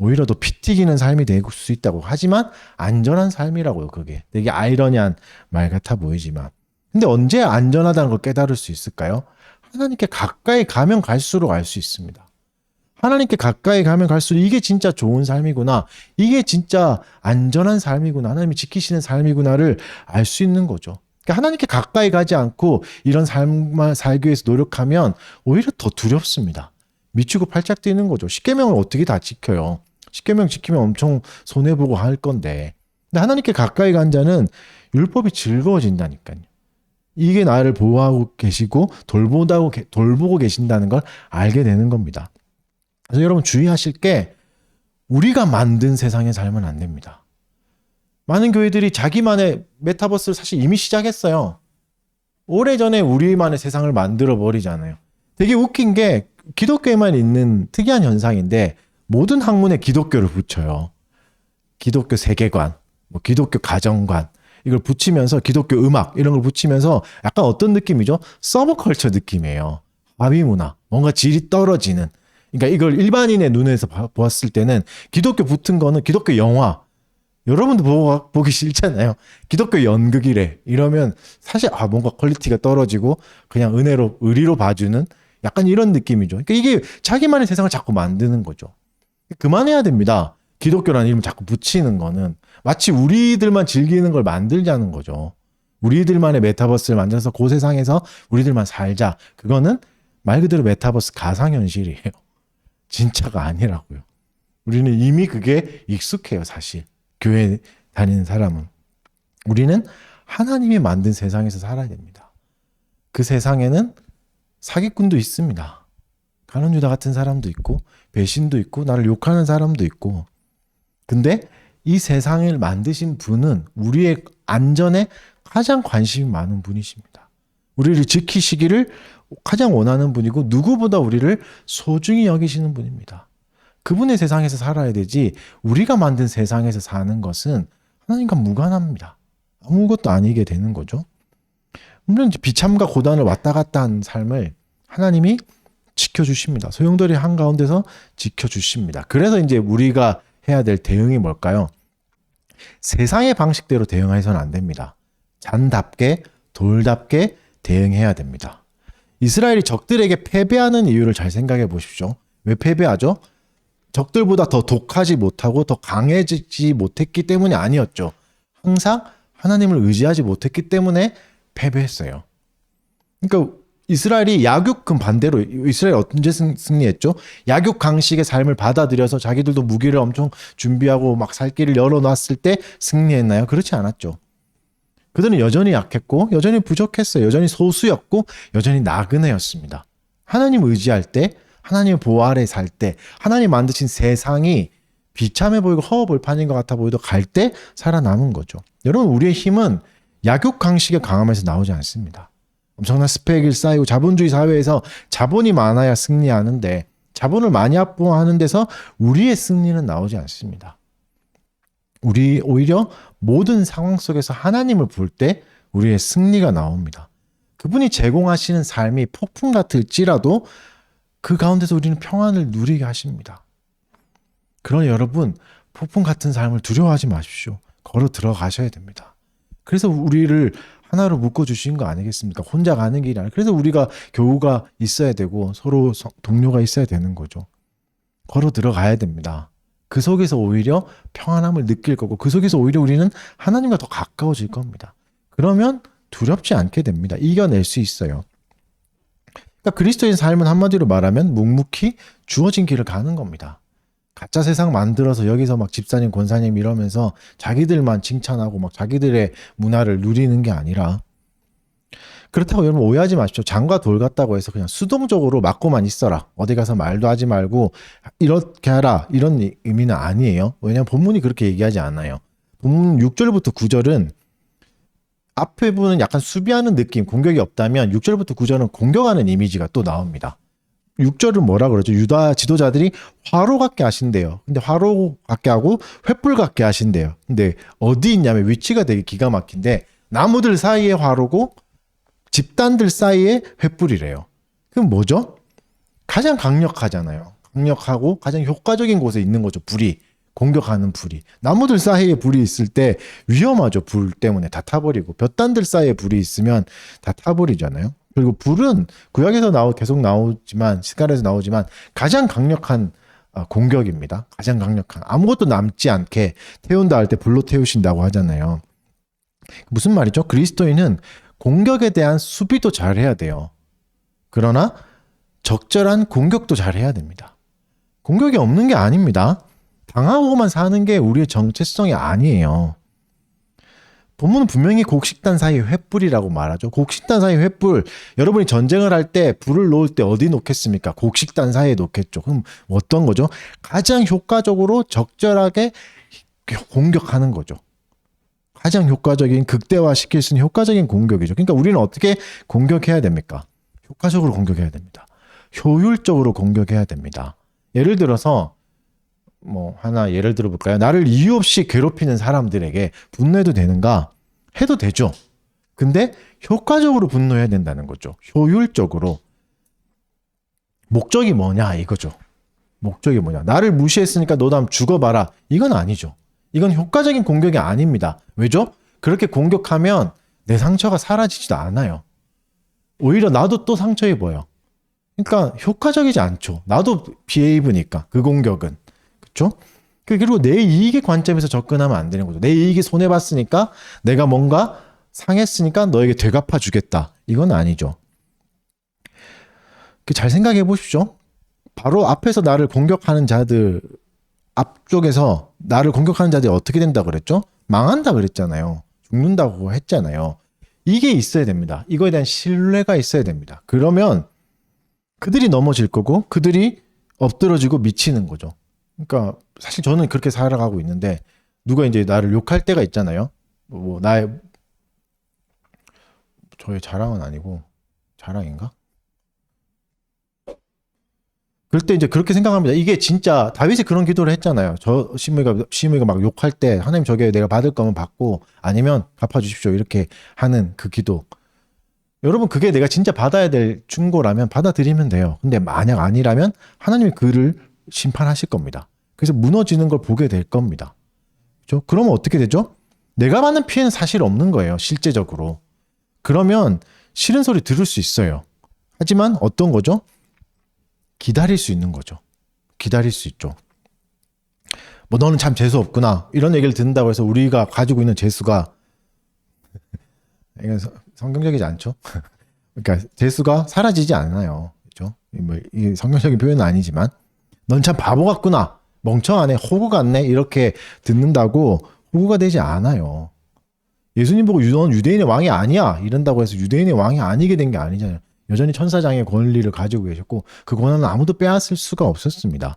오히려 더 피 튀기는 삶이 될 수 있다고 하지만 안전한 삶이라고요. 그게 되게 아이러니한 말 같아 보이지만 근데 언제 안전하다는 걸 깨달을 수 있을까요? 하나님께 가까이 가면 갈수록 알 수 있습니다. 하나님께 가까이 가면 갈수록 이게 진짜 좋은 삶이구나. 이게 진짜 안전한 삶이구나. 하나님이 지키시는 삶이구나를 알 수 있는 거죠. 그러니까 하나님께 가까이 가지 않고 이런 삶을 살기 위해서 노력하면 오히려 더 두렵습니다. 미치고 팔짝 뛰는 거죠. 십계명을 어떻게 다 지켜요? 십계명 지키면 엄청 손해보고 할 건데. 근데 하나님께 가까이 간 자는 율법이 즐거워진다니까요. 이게 나를 보호하고 계시고 돌보고 계신다는 걸 알게 되는 겁니다. 그래서 여러분 주의하실 게 우리가 만든 세상에 살면 안 됩니다. 많은 교회들이 자기만의 메타버스를 사실 이미 시작했어요. 오래전에 우리만의 세상을 만들어 버리잖아요. 되게 웃긴 게 기독교에만 있는 특이한 현상인데 모든 학문에 기독교를 붙여요. 기독교 세계관, 기독교 가정관 이걸 붙이면서 기독교 음악 이런 걸 붙이면서 약간 어떤 느낌이죠? 서브컬처 느낌이에요. 아비 문화, 뭔가 질이 떨어지는. 그러니까 이걸 일반인의 눈에서 보았을 때는 기독교 붙은 거는 기독교 영화, 여러분도 보기 싫잖아요. 기독교 연극이래. 이러면 사실 뭔가 퀄리티가 떨어지고 그냥 의리로 봐주는 약간 이런 느낌이죠. 그러니까 이게 자기만의 세상을 자꾸 만드는 거죠. 그만해야 됩니다. 기독교라는 이름을 자꾸 붙이는 거는 마치 우리들만 즐기는 걸 만들자는 거죠. 우리들만의 메타버스를 만들어서 그 세상에서 우리들만 살자. 그거는 말 그대로 메타버스 가상현실이에요. 진짜가 아니라고요. 우리는 이미 그게 익숙해요, 사실. 교회 다니는 사람은. 우리는 하나님이 만든 세상에서 살아야 됩니다. 그 세상에는 사기꾼도 있습니다. 가룟유다 같은 사람도 있고 배신도 있고 나를 욕하는 사람도 있고. 근데 이 세상을 만드신 분은 우리의 안전에 가장 관심이 많은 분이십니다. 우리를 지키시기를 가장 원하는 분이고 누구보다 우리를 소중히 여기시는 분입니다. 그분의 세상에서 살아야 되지 우리가 만든 세상에서 사는 것은 하나님과 무관합니다. 아무것도 아니게 되는 거죠. 물론 비참과 고단을 왔다 갔다 한 삶을 하나님이 지켜주십니다. 소용돌이 한가운데서 지켜주십니다. 그래서 이제 우리가 해야 될 대응이 뭘까요? 세상의 방식대로 대응해서는 안 됩니다. 잔답게 돌답게 대응해야 됩니다. 이스라엘이 적들에게 패배하는 이유를 잘 생각해 보십시오. 왜 패배하죠? 적들보다 더 독하지 못하고 더 강해지지 못했기 때문이 아니었죠. 항상 하나님을 의지하지 못했기 때문에 패배했어요. 그러니까 이스라엘이 약육금 반대로 이스라엘 언제 승리했죠? 약육강식의 삶을 받아들여서 자기들도 무기를 엄청 준비하고 막 살 길을 열어놨을 때 승리했나요? 그렇지 않았죠. 그들은 여전히 약했고 여전히 부족했어요. 여전히 소수였고 여전히 나그네였습니다. 하나님 의지할 때 하나님의 보호 아래 살 때 하나님 만드신 세상이 비참해 보이고 허허벌판인 것 같아 보여도 갈 때 살아남은 거죠. 여러분 우리의 힘은 약육강식의 강함에서 나오지 않습니다. 엄청난 스펙을 쌓이고 자본주의 사회에서 자본이 많아야 승리하는데 자본을 많이 확보하는 데서 우리의 승리는 나오지 않습니다. 우리 오히려 모든 상황 속에서 하나님을 볼 때 우리의 승리가 나옵니다. 그분이 제공하시는 삶이 폭풍 같을지라도 그 가운데서 우리는 평안을 누리게 하십니다. 그러니 여러분 폭풍 같은 삶을 두려워하지 마십시오. 걸어 들어가셔야 됩니다. 그래서 우리를 하나로 묶어주신 거 아니겠습니까? 혼자 가는 길이 아니라. 그래서 우리가 교우가 있어야 되고 서로 동료가 있어야 되는 거죠. 걸어 들어가야 됩니다. 그 속에서 오히려 평안함을 느낄 거고 그 속에서 오히려 우리는 하나님과 더 가까워질 겁니다. 그러면 두렵지 않게 됩니다. 이겨낼 수 있어요. 그러니까 그리스도인 삶은 한마디로 말하면 묵묵히 주어진 길을 가는 겁니다. 가짜 세상 만들어서 여기서 막 집사님, 권사님 이러면서 자기들만 칭찬하고 막 자기들의 문화를 누리는 게 아니라 그렇다고 여러분 오해하지 마십시오. 장과 돌 같다고 해서 그냥 수동적으로 맞고만 있어라. 어디 가서 말도 하지 말고 이렇게 하라. 이런 의미는 아니에요. 왜냐하면 본문이 그렇게 얘기하지 않아요. 본문 6절부터 9절은 앞에 부분은 약간 수비하는 느낌, 공격이 없다면 6절부터 9절은 공격하는 이미지가 또 나옵니다. 6절은 뭐라 그러죠? 유다 지도자들이 화로 같게 하신대요. 근데 화로 같게 하고 횃불 같게 하신대요. 근데 어디 있냐면 위치가 되게 기가 막힌데 나무들 사이에 화로고 집단들 사이에 횃불이래요. 그럼 뭐죠? 가장 강력하잖아요. 강력하고 가장 효과적인 곳에 있는 거죠. 불이. 공격하는 불이. 나무들 사이에 불이 있을 때 위험하죠. 불 때문에 다 타버리고 볕단들 사이에 불이 있으면 다 타버리잖아요. 그리고 불은 구약에서 계속 나오지만 시간에서 나오지만 가장 강력한 공격입니다. 가장 강력한 아무것도 남지 않게 태운다 할 때 불로 태우신다고 하잖아요. 무슨 말이죠? 그리스도인은 공격에 대한 수비도 잘해야 돼요. 그러나 적절한 공격도 잘해야 됩니다. 공격이 없는 게 아닙니다. 당하고만 사는 게 우리의 정체성이 아니에요. 본문은 분명히 곡식단 사이의 횃불이라고 말하죠. 곡식단 사이의 횃불. 여러분이 전쟁을 할 때 불을 놓을 때 어디 놓겠습니까? 곡식단 사이에 놓겠죠. 그럼 어떤 거죠? 가장 효과적으로 적절하게 공격하는 거죠. 가장 효과적인 극대화시킬 수 있는 효과적인 공격이죠. 그러니까 우리는 어떻게 공격해야 됩니까? 효과적으로 공격해야 됩니다. 효율적으로 공격해야 됩니다. 예를 들어서 하나 예를 들어볼까요? 나를 이유 없이 괴롭히는 사람들에게 분노해도 되는가? 해도 되죠. 근데 효과적으로 분노해야 된다는 거죠. 효율적으로. 목적이 뭐냐 이거죠. 목적이 뭐냐. 나를 무시했으니까 너 다음 죽어봐라. 이건 아니죠. 이건 효과적인 공격이 아닙니다. 왜죠? 그렇게 공격하면 내 상처가 사라지지도 않아요. 오히려 나도 또 상처 입어요. 그러니까 효과적이지 않죠. 나도 비헤이브니까 그 공격은. 그렇죠? 그리고 내 이익의 관점에서 접근하면 안 되는 거죠. 내 이익이 손해봤으니까 내가 뭔가 상했으니까 너에게 되갚아 주겠다. 이건 아니죠. 잘 생각해 보십시오. 바로 앞에서 나를 공격하는 자들, 앞쪽에서 나를 공격하는 자들이 어떻게 된다 그랬죠? 망한다 그랬잖아요. 죽는다고 했잖아요. 이게 있어야 됩니다. 이거에 대한 신뢰가 있어야 됩니다. 그러면 그들이 넘어질 거고 그들이 엎드러지고 미치는 거죠. 그러니까 사실 저는 그렇게 살아가고 있는데 누가 이제 나를 욕할 때가 있잖아요. 뭐 나의 저의 자랑은 아니고 자랑인가? 그럴 때 이제 그렇게 생각합니다. 이게 진짜 다윗이 그런 기도를 했잖아요. 저 시므이가 막 욕할 때 하나님 저게 내가 받을 거면 받고 아니면 갚아주십시오 이렇게 하는 그 기도. 여러분 그게 내가 진짜 받아야 될 충고라면 받아들이면 돼요. 근데 만약 아니라면 하나님이 그를 심판하실 겁니다. 그래서 무너지는 걸 보게 될 겁니다. 그렇죠? 그러면 어떻게 되죠? 내가 받는 피해는 사실 없는 거예요. 실제적으로. 그러면 싫은 소리 들을 수 있어요. 하지만 어떤 거죠? 기다릴 수 있는 거죠. 기다릴 수 있죠. 뭐 너는 참 재수 없구나 이런 얘기를 듣는다고 해서 우리가 가지고 있는 재수가 이건 성경적이지 않죠. 그러니까 재수가 사라지지 않아요. 그렇죠? 이 성경적인 표현은 아니지만 넌 참 바보 같구나 멍청하네 호구 같네 이렇게 듣는다고 호구가 되지 않아요. 예수님 보고 넌 유대인의 왕이 아니야 이런다고 해서 유대인의 왕이 아니게 된 게 아니잖아요. 여전히 천사장의 권리를 가지고 계셨고 그 권한은 아무도 빼앗을 수가 없었습니다.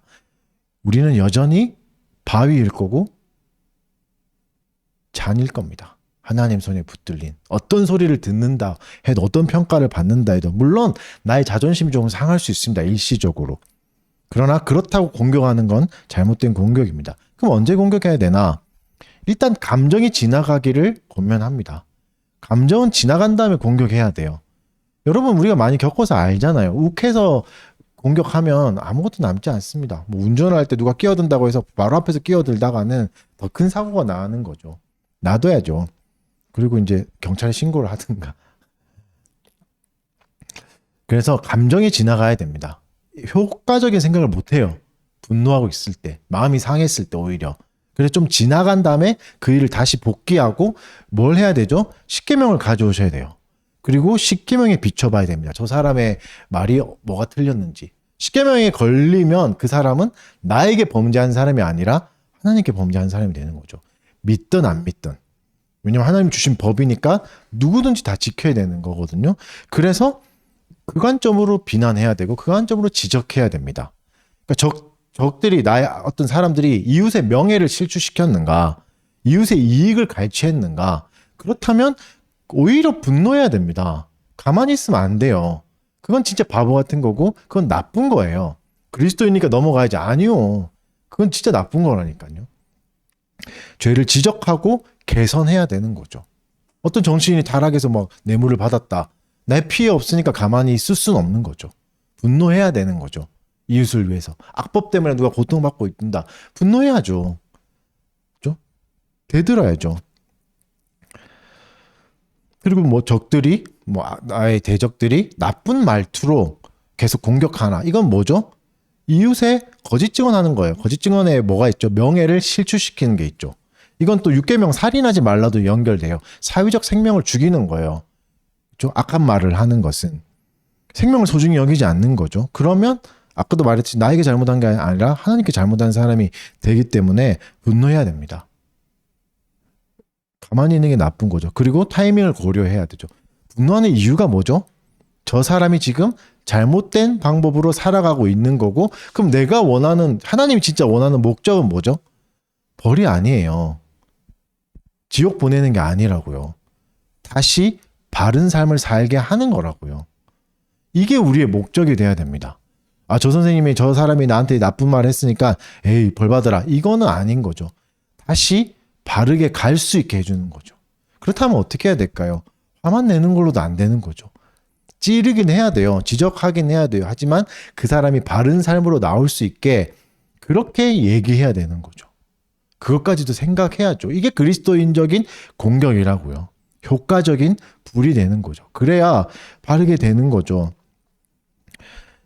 우리는 여전히 바위일 거고 잔일 겁니다. 하나님 손에 붙들린 어떤 소리를 듣는다 해도 어떤 평가를 받는다 해도 물론 나의 자존심이 조금 상할 수 있습니다. 일시적으로. 그러나 그렇다고 공격하는 건 잘못된 공격입니다. 그럼 언제 공격해야 되나? 일단 감정이 지나가기를 권면합니다. 감정은 지나간 다음에 공격해야 돼요. 여러분 우리가 많이 겪어서 알잖아요. 욱해서 공격하면 아무것도 남지 않습니다. 뭐 운전을 할 때 누가 끼어든다고 해서 바로 앞에서 끼어들다가는 더 큰 사고가 나는 거죠. 놔둬야죠. 그리고 이제 경찰에 신고를 하든가. 그래서 감정이 지나가야 됩니다. 효과적인 생각을 못 해요. 분노하고 있을 때, 마음이 상했을 때 오히려. 그래서 좀 지나간 다음에 그 일을 다시 복귀하고 뭘 해야 되죠? 십계명을 가져오셔야 돼요. 그리고 십계명에 비춰봐야 됩니다. 저 사람의 말이 뭐가 틀렸는지. 십계명에 걸리면 그 사람은 나에게 범죄한 사람이 아니라 하나님께 범죄한 사람이 되는 거죠. 믿든 안 믿든. 왜냐면 하나님 주신 법이니까 누구든지 다 지켜야 되는 거거든요. 그래서 그 관점으로 비난해야 되고 그 관점으로 지적해야 됩니다. 그러니까 적들이 나의 어떤 사람들이 이웃의 명예를 실추시켰는가, 이웃의 이익을 갈취했는가. 그렇다면 오히려 분노해야 됩니다. 가만히 있으면 안 돼요. 그건 진짜 바보 같은 거고 그건 나쁜 거예요. 그리스도이니까 넘어가야지. 아니요. 그건 진짜 나쁜 거라니까요. 죄를 지적하고 개선해야 되는 거죠. 어떤 정치인이 타락해서 막 뇌물을 받았다. 내 피해 없으니까 가만히 있을 수는 없는 거죠. 분노해야 되는 거죠. 이웃을 위해서. 악법 때문에 누가 고통받고 있다. 분노해야죠. 그렇죠? 대들어야죠. 그리고 뭐 적들이 나의 대적들이 나쁜 말투로 계속 공격하나. 이건 뭐죠? 이웃에 거짓 증언하는 거예요. 거짓 증언에 뭐가 있죠? 명예를 실추시키는 게 있죠. 이건 또 육계명 살인하지 말라도 연결돼요. 사회적 생명을 죽이는 거예요. 그렇죠? 악한 말을 하는 것은 생명을 소중히 여기지 않는 거죠. 그러면 아까도 말했지 나에게 잘못한 게 아니라 하나님께 잘못한 사람이 되기 때문에 분노해야 됩니다. 가만히 있는 게 나쁜 거죠. 그리고 타이밍을 고려해야 되죠. 분노하는 이유가 뭐죠? 저 사람이 지금 잘못된 방법으로 살아가고 있는 거고 그럼 내가 원하는 하나님이 진짜 원하는 목적은 뭐죠? 벌이 아니에요. 지옥 보내는 게 아니라고요. 다시 바른 삶을 살게 하는 거라고요. 이게 우리의 목적이 돼야 됩니다. 아, 저 선생님이 저 사람이 나한테 나쁜 말 했으니까 에이 벌 받아라. 이거는 아닌 거죠. 다시 바르게 갈 수 있게 해주는 거죠. 그렇다면 어떻게 해야 될까요? 화만 내는 걸로도 안 되는 거죠. 찌르긴 해야 돼요. 지적하긴 해야 돼요. 하지만 그 사람이 바른 삶으로 나올 수 있게 그렇게 얘기해야 되는 거죠. 그것까지도 생각해야죠. 이게 그리스도인적인 공격이라고요. 효과적인 불이 되는 거죠. 그래야 바르게 되는 거죠.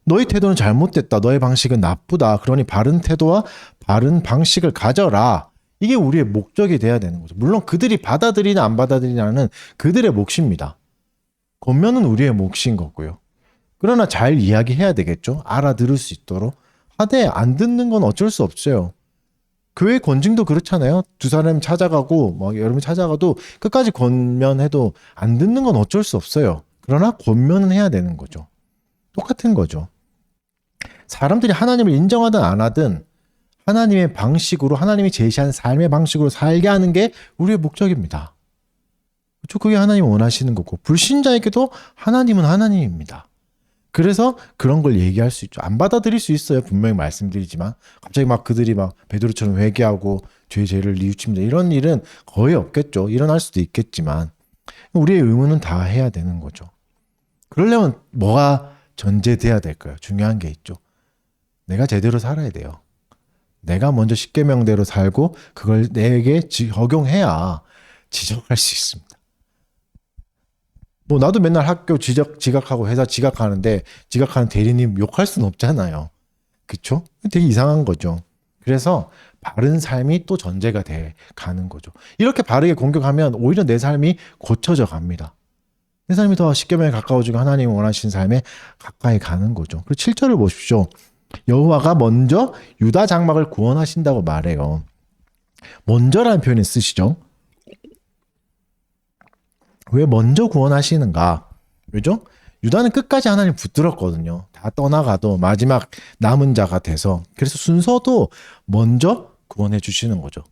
너희 태도는 잘못됐다. 너의 방식은 나쁘다. 그러니 바른 태도와 바른 방식을 가져라. 이게 우리의 목적이 돼야 되는 거죠. 물론 그들이 받아들이나 안 받아들이냐는 그들의 몫입니다. 권면은 우리의 몫인 거고요. 그러나 잘 이야기해야 되겠죠. 알아들을 수 있도록. 하되 안 듣는 건 어쩔 수 없어요. 교회 권징도 그렇잖아요. 두 사람 찾아가고 여러분 찾아가도 끝까지 권면해도 안 듣는 건 어쩔 수 없어요. 그러나 권면은 해야 되는 거죠. 똑같은 거죠. 사람들이 하나님을 인정하든 안 하든 하나님의 방식으로, 하나님이 제시한 삶의 방식으로 살게 하는 게 우리의 목적입니다. 그렇죠? 그게 하나님 원하시는 거고, 불신자에게도 하나님은 하나님입니다. 그래서 그런 걸 얘기할 수 있죠. 안 받아들일 수 있어요. 분명히 말씀드리지만 갑자기 막 그들이 막 베드로처럼 회개하고 죄를 뉘우칩니다. 이런 일은 거의 없겠죠. 일어날 수도 있겠지만 우리의 의무는 다 해야 되는 거죠. 그러려면 뭐가 전제돼야 될까요? 중요한 게 있죠. 내가 제대로 살아야 돼요. 내가 먼저 십계명대로 살고 그걸 내게 적용해야 지적할 수 있습니다. 나도 맨날 학교 지각하고 회사 지각하는데 지각하는 대리님 욕할 수는 없잖아요. 그쵸? 되게 이상한 거죠. 그래서 바른 삶이 또 전제가 돼 가는 거죠. 이렇게 바르게 공격하면 오히려 내 삶이 고쳐져 갑니다. 내 삶이 더 십계명에 가까워지고 하나님이 원하시는 삶에 가까이 가는 거죠. 그리고 7절을 보십시오. 여호와가 먼저 유다 장막을 구원하신다고 말해요. 먼저라는 표현을 쓰시죠. 왜 먼저 구원하시는가? 왜죠? 유다는 끝까지 하나님 붙들었거든요. 다 떠나가도 마지막 남은 자가 돼서. 그래서 순서도 먼저 구원해 주시는 거죠.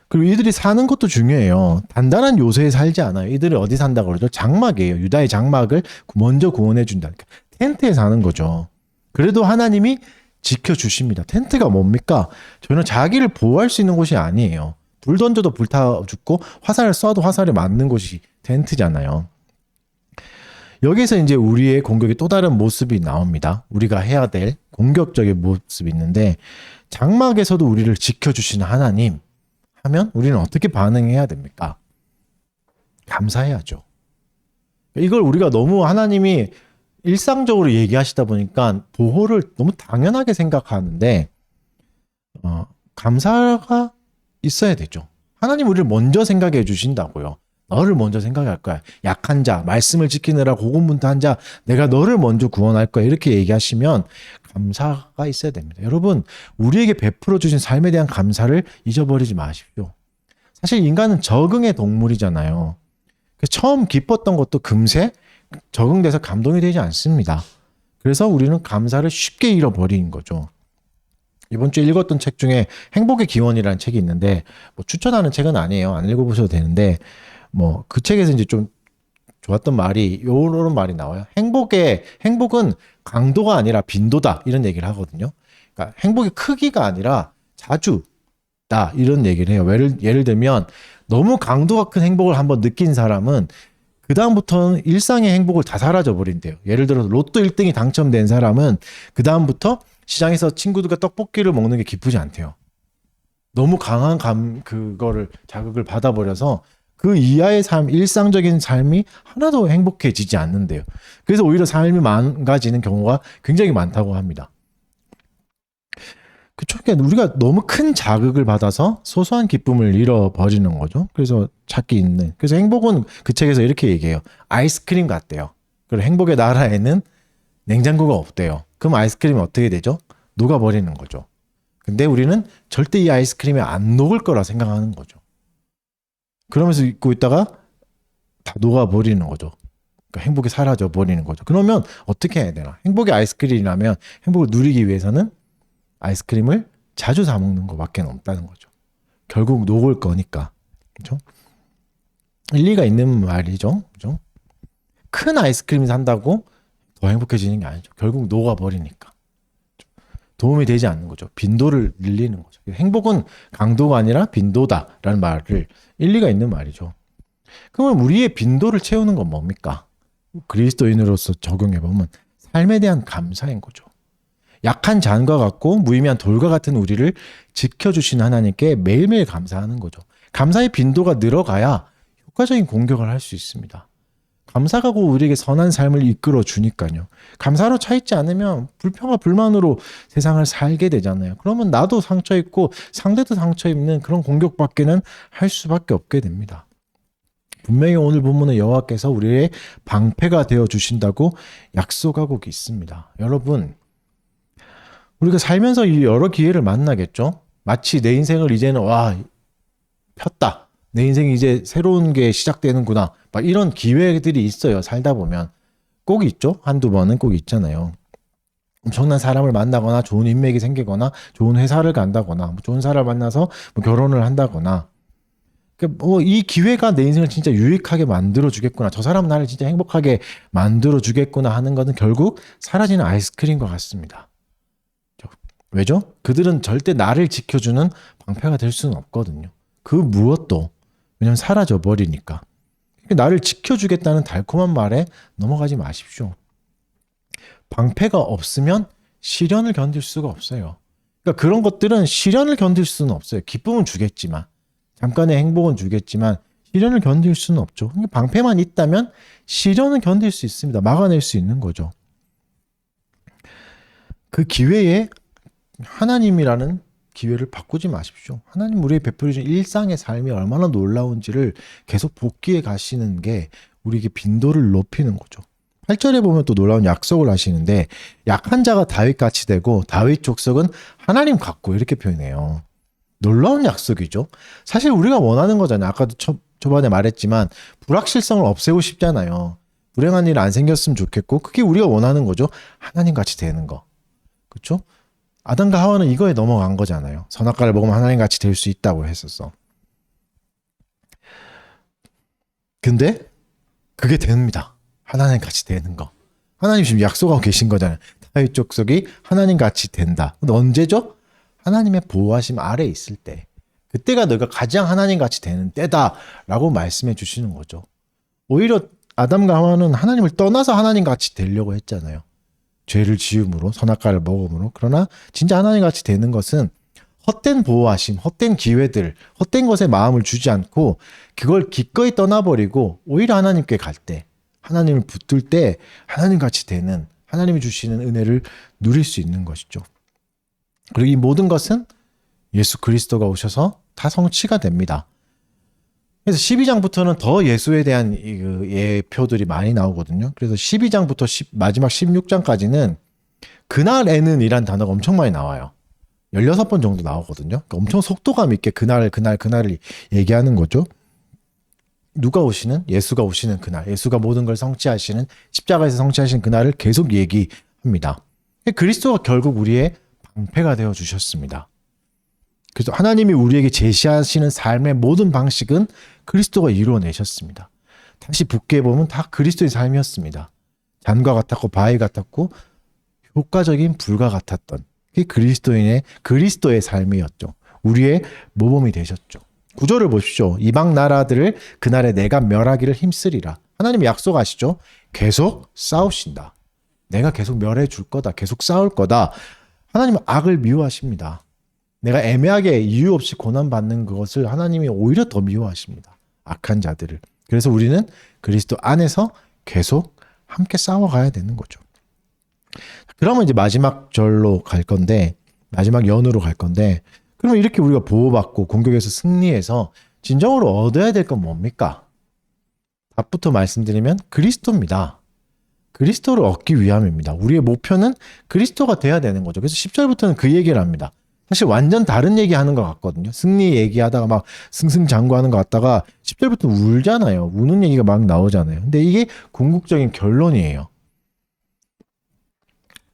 그리고 이들이 사는 것도 중요해요. 단단한 요새에 살지 않아요. 이들이 어디 산다고 그러죠? 장막이에요. 유다의 장막을 먼저 구원해 준다. 그러니까 텐트에 사는 거죠. 그래도 하나님이 지켜주십니다. 텐트가 뭡니까? 저는 자기를 보호할 수 있는 곳이 아니에요. 불 던져도 불타 죽고 화살을 쏴도 화살에 맞는 곳이 텐트잖아요. 여기서 이제 우리의 공격의 또 다른 모습이 나옵니다. 우리가 해야 될 공격적인 모습이 있는데 장막에서도 우리를 지켜주시는 하나님 하면 우리는 어떻게 반응해야 됩니까? 감사해야죠. 이걸 우리가 너무 하나님이 일상적으로 얘기하시다 보니까 보호를 너무 당연하게 생각하는데 감사가 있어야 되죠. 하나님 우리를 먼저 생각해 주신다고요. 너를 먼저 생각할 거야. 약한 자, 말씀을 지키느라 고군분투한 자, 내가 너를 먼저 구원할 거야. 이렇게 얘기하시면 감사가 있어야 됩니다. 여러분, 우리에게 베풀어 주신 삶에 대한 감사를 잊어버리지 마십시오. 사실 인간은 적응의 동물이잖아요. 처음 기뻤던 것도 금세 적응돼서 감동이 되지 않습니다. 그래서 우리는 감사를 쉽게 잃어버리는 거죠. 이번 주에 읽었던 책 중에 행복의 기원이라는 책이 있는데 추천하는 책은 아니에요. 안 읽어보셔도 되는데 그 책에서 이제 좀 좋았던 말이 요런 말이 나와요. 행복은 강도가 아니라 빈도다 이런 얘기를 하거든요. 그러니까 행복의 크기가 아니라 자주다 이런 얘기를 해요. 예를 들면 너무 강도가 큰 행복을 한번 느낀 사람은 그 다음부터는 일상의 행복을 다 사라져 버린대요. 예를 들어서 로또 1등이 당첨된 사람은 그 다음부터 시장에서 친구들과 떡볶이를 먹는 게 기쁘지 않대요. 너무 강한 그거를 자극을 받아버려서 그 이하의 삶, 일상적인 삶이 하나도 행복해지지 않는데요. 그래서 오히려 삶이 망가지는 경우가 굉장히 많다고 합니다. 그쵸? 그러니까 우리가 너무 큰 자극을 받아서 소소한 기쁨을 잃어버리는 거죠. 그래서 찾기 있는. 그래서 행복은 그 책에서 이렇게 얘기해요. 아이스크림 같대요. 그리고 행복의 나라에는 냉장고가 없대요. 그럼 아이스크림이 어떻게 되죠? 녹아버리는 거죠. 근데 우리는 절대 이 아이스크림이 안 녹을 거라 생각하는 거죠. 그러면서 입고 있다가 다 녹아버리는 거죠. 그러니까 행복이 사라져버리는 거죠. 그러면 어떻게 해야 되나? 행복의 아이스크림이라면 행복을 누리기 위해서는 아이스크림을 자주 사 먹는 것밖에 없다는 거죠. 결국 녹을 거니까. 그렇죠? 일리가 있는 말이죠. 그렇죠? 큰 아이스크림 산다고 더 행복해지는 게 아니죠. 결국 녹아버리니까. 도움이 되지 않는 거죠. 빈도를 늘리는 거죠. 행복은 강도가 아니라 빈도다라는 말을 일리가 있는 말이죠. 그러면 우리의 빈도를 채우는 건 뭡니까? 그리스도인으로서 적용해보면 삶에 대한 감사인 거죠. 약한 잔과 같고 무의미한 돌과 같은 우리를 지켜주시는 하나님께 매일매일 감사하는 거죠. 감사의 빈도가 늘어가야 효과적인 공격을 할 수 있습니다. 감사가 우리에게 선한 삶을 이끌어 주니까요. 감사로 차 있지 않으면 불평과 불만으로 세상을 살게 되잖아요. 그러면 나도 상처 입고 상대도 상처 입는 그런 공격밖에는 할 수밖에 없게 됩니다. 분명히 오늘 본문은 여호와께서 우리의 방패가 되어 주신다고 약속하고 있습니다. 여러분, 우리가 살면서 여러 기회를 만나겠죠? 마치 내 인생을 이제는 폈다. 내 인생이 이제 새로운 게 시작되는구나. 막 이런 기회들이 있어요. 살다 보면. 꼭 있죠? 한두 번은 꼭 있잖아요. 엄청난 사람을 만나거나 좋은 인맥이 생기거나 좋은 회사를 간다거나 좋은 사람을 만나서 결혼을 한다거나 이 기회가 내 인생을 진짜 유익하게 만들어주겠구나. 저 사람은 나를 진짜 행복하게 만들어주겠구나 하는 것은 결국 사라지는 아이스크림과 같습니다. 왜죠? 그들은 절대 나를 지켜주는 방패가 될 수는 없거든요. 그 무엇도. 왜냐면 사라져 버리니까. 나를 지켜주겠다는 달콤한 말에 넘어가지 마십시오. 방패가 없으면 시련을 견딜 수가 없어요. 그러니까 그런 것들은 시련을 견딜 수는 없어요. 기쁨은 주겠지만, 잠깐의 행복은 주겠지만 시련을 견딜 수는 없죠. 방패만 있다면 시련은 견딜 수 있습니다. 막아낼 수 있는 거죠. 그 기회에 하나님이라는 기회를 바꾸지 마십시오. 하나님 우리에게 베풀어 주신 일상의 삶이 얼마나 놀라운지를 계속 복기해 가시는 게 우리에게 빈도를 높이는 거죠. 8절에 보면 또 놀라운 약속을 하시는데 약한 자가 다윗같이 되고 다윗 족속은 하나님 같고 이렇게 표현해요. 놀라운 약속이죠. 사실 우리가 원하는 거잖아요. 아까도 초반에 말했지만 불확실성을 없애고 싶잖아요. 불행한 일 안 생겼으면 좋겠고 그게 우리가 원하는 거죠. 하나님 같이 되는 거. 그렇죠? 아담과 하와는 이거에 넘어간 거잖아요. 선악과를 먹으면 하나님 같이 될 수 있다고 했었어. 근데 그게 됩니다. 하나님 같이 되는 거. 하나님 지금 약속하고 계신 거잖아요. 다윗 족속이 하나님 같이 된다. 근데 언제죠? 하나님의 보호하심 아래에 있을 때. 그때가 너가 가장 하나님 같이 되는 때다라고 말씀해 주시는 거죠. 오히려 아담과 하와는 하나님을 떠나서 하나님 같이 되려고 했잖아요. 죄를 지음으로 선악과를 먹음으로. 그러나 진짜 하나님 같이 되는 것은 헛된 보호하심, 헛된 기회들, 헛된 것에 마음을 주지 않고 그걸 기꺼이 떠나버리고 오히려 하나님께 갈 때, 하나님을 붙들 때 하나님 같이 되는 하나님이 주시는 은혜를 누릴 수 있는 것이죠. 그리고 이 모든 것은 예수 그리스도가 오셔서 다 성취가 됩니다. 그래서 12장부터는 더 예수에 대한 예표들이 많이 나오거든요. 그래서 12장부터 마지막 16장까지는 그날에는 이란 단어가 엄청 많이 나와요. 16번 정도 나오거든요. 그러니까 엄청 속도감 있게 그날을 얘기하는 거죠. 누가 오시는? 예수가 오시는 그날. 예수가 모든 걸 성취하시는, 십자가에서 성취하시는 그날을 계속 얘기합니다. 그리스도가 결국 우리의 방패가 되어 주셨습니다. 그래서 하나님이 우리에게 제시하시는 삶의 모든 방식은 그리스도가 이루어내셨습니다. 다시 붙게 보면 다 그리스도의 삶이었습니다. 잔과 같았고 바위 같았고 효과적인 불과 같았던 그게 그리스도의 삶이었죠. 우리의 모범이 되셨죠. 구절을 보십시오. 이방 나라들을 그날에 내가 멸하기를 힘쓰리라. 하나님이 약속하시죠. 계속 싸우신다. 내가 계속 멸해 줄 거다. 계속 싸울 거다. 하나님은 악을 미워하십니다. 내가 애매하게 이유 없이 고난받는 그것을 하나님이 오히려 더 미워하십니다. 악한 자들을. 그래서 우리는 그리스도 안에서 계속 함께 싸워가야 되는 거죠. 그러면 이제 마지막 절로 갈 건데, 마지막 연으로 갈 건데, 그러면 이렇게 우리가 보호받고 공격에서 승리해서 진정으로 얻어야 될 건 뭡니까? 답부터 말씀드리면 그리스도입니다. 그리스도를 얻기 위함입니다. 우리의 목표는 그리스도가 돼야 되는 거죠. 그래서 10절부터는 그 얘기를 합니다. 사실 완전 다른 얘기 하는 것 같거든요. 승리 얘기하다가 막 승승장구하는 것 같다가 10절부터 울잖아요. 우는 얘기가 막 나오잖아요. 근데 이게 궁극적인 결론이에요.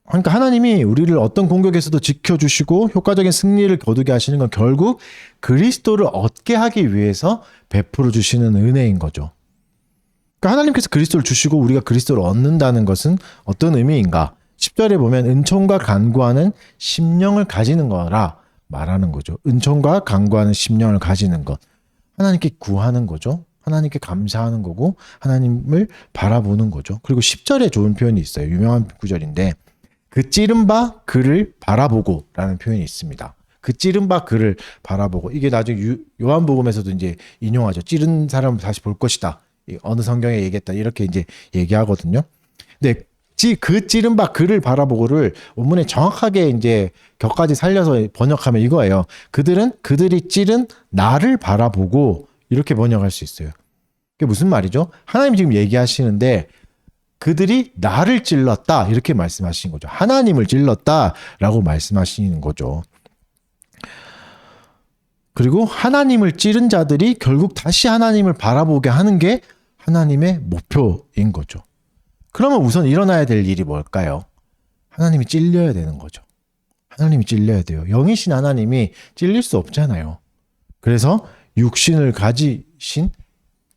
그러니까 하나님이 우리를 어떤 공격에서도 지켜주시고 효과적인 승리를 거두게 하시는 건 결국 그리스도를 얻게 하기 위해서 베풀어 주시는 은혜인 거죠. 그러니까 하나님께서 그리스도를 주시고 우리가 그리스도를 얻는다는 것은 어떤 의미인가? 10절에 보면 은총과 간구하는 심령을 가지는 거라 말하는 거죠. 은총과 간구하는 심령을 가지는 것. 하나님께 구하는 거죠. 하나님께 감사하는 거고 하나님을 바라보는 거죠. 그리고 10절에 좋은 표현이 있어요. 유명한 구절인데 그 찌른 바 그를 바라보고 라는 표현이 있습니다. 그 찌른 바 그를 바라보고, 이게 나중에 요한복음에서도 이제 인용하죠. 찌른 사람을 다시 볼 것이다. 어느 성경에 얘기했다. 이렇게 이제 얘기하거든요. 근데 그 찌른 바 그를 바라보고를 원문에 정확하게 이제 격까지 살려서 번역하면 이거예요. 그들이 찌른 나를 바라보고, 이렇게 번역할 수 있어요. 그게 무슨 말이죠? 하나님 지금 얘기하시는데 그들이 나를 찔렀다 이렇게 말씀하시는 거죠. 하나님을 찔렀다라고 말씀하시는 거죠. 그리고 하나님을 찌른 자들이 결국 다시 하나님을 바라보게 하는 게 하나님의 목표인 거죠. 그러면 우선 일어나야 될 일이 뭘까요? 하나님이 찔려야 되는 거죠. 하나님이 찔려야 돼요. 영이신 하나님이 찔릴 수 없잖아요. 그래서 육신을 가지신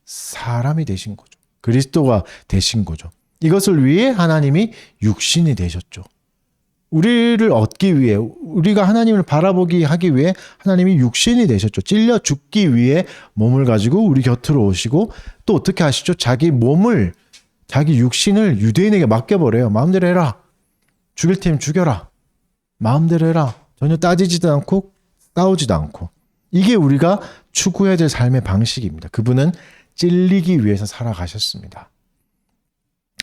사람이 되신 거죠. 그리스도가 되신 거죠. 이것을 위해 하나님이 육신이 되셨죠. 우리를 얻기 위해, 우리가 하나님을 바라보기 하기 위해 하나님이 육신이 되셨죠. 찔려 죽기 위해 몸을 가지고 우리 곁으로 오시고, 또 어떻게 하시죠? 자기 육신을 유대인에게 맡겨버려요. 마음대로 해라. 죽일 테면 죽여라. 마음대로 해라. 전혀 따지지도 않고 싸우지도 않고. 이게 우리가 추구해야 될 삶의 방식입니다. 그분은 찔리기 위해서 살아가셨습니다.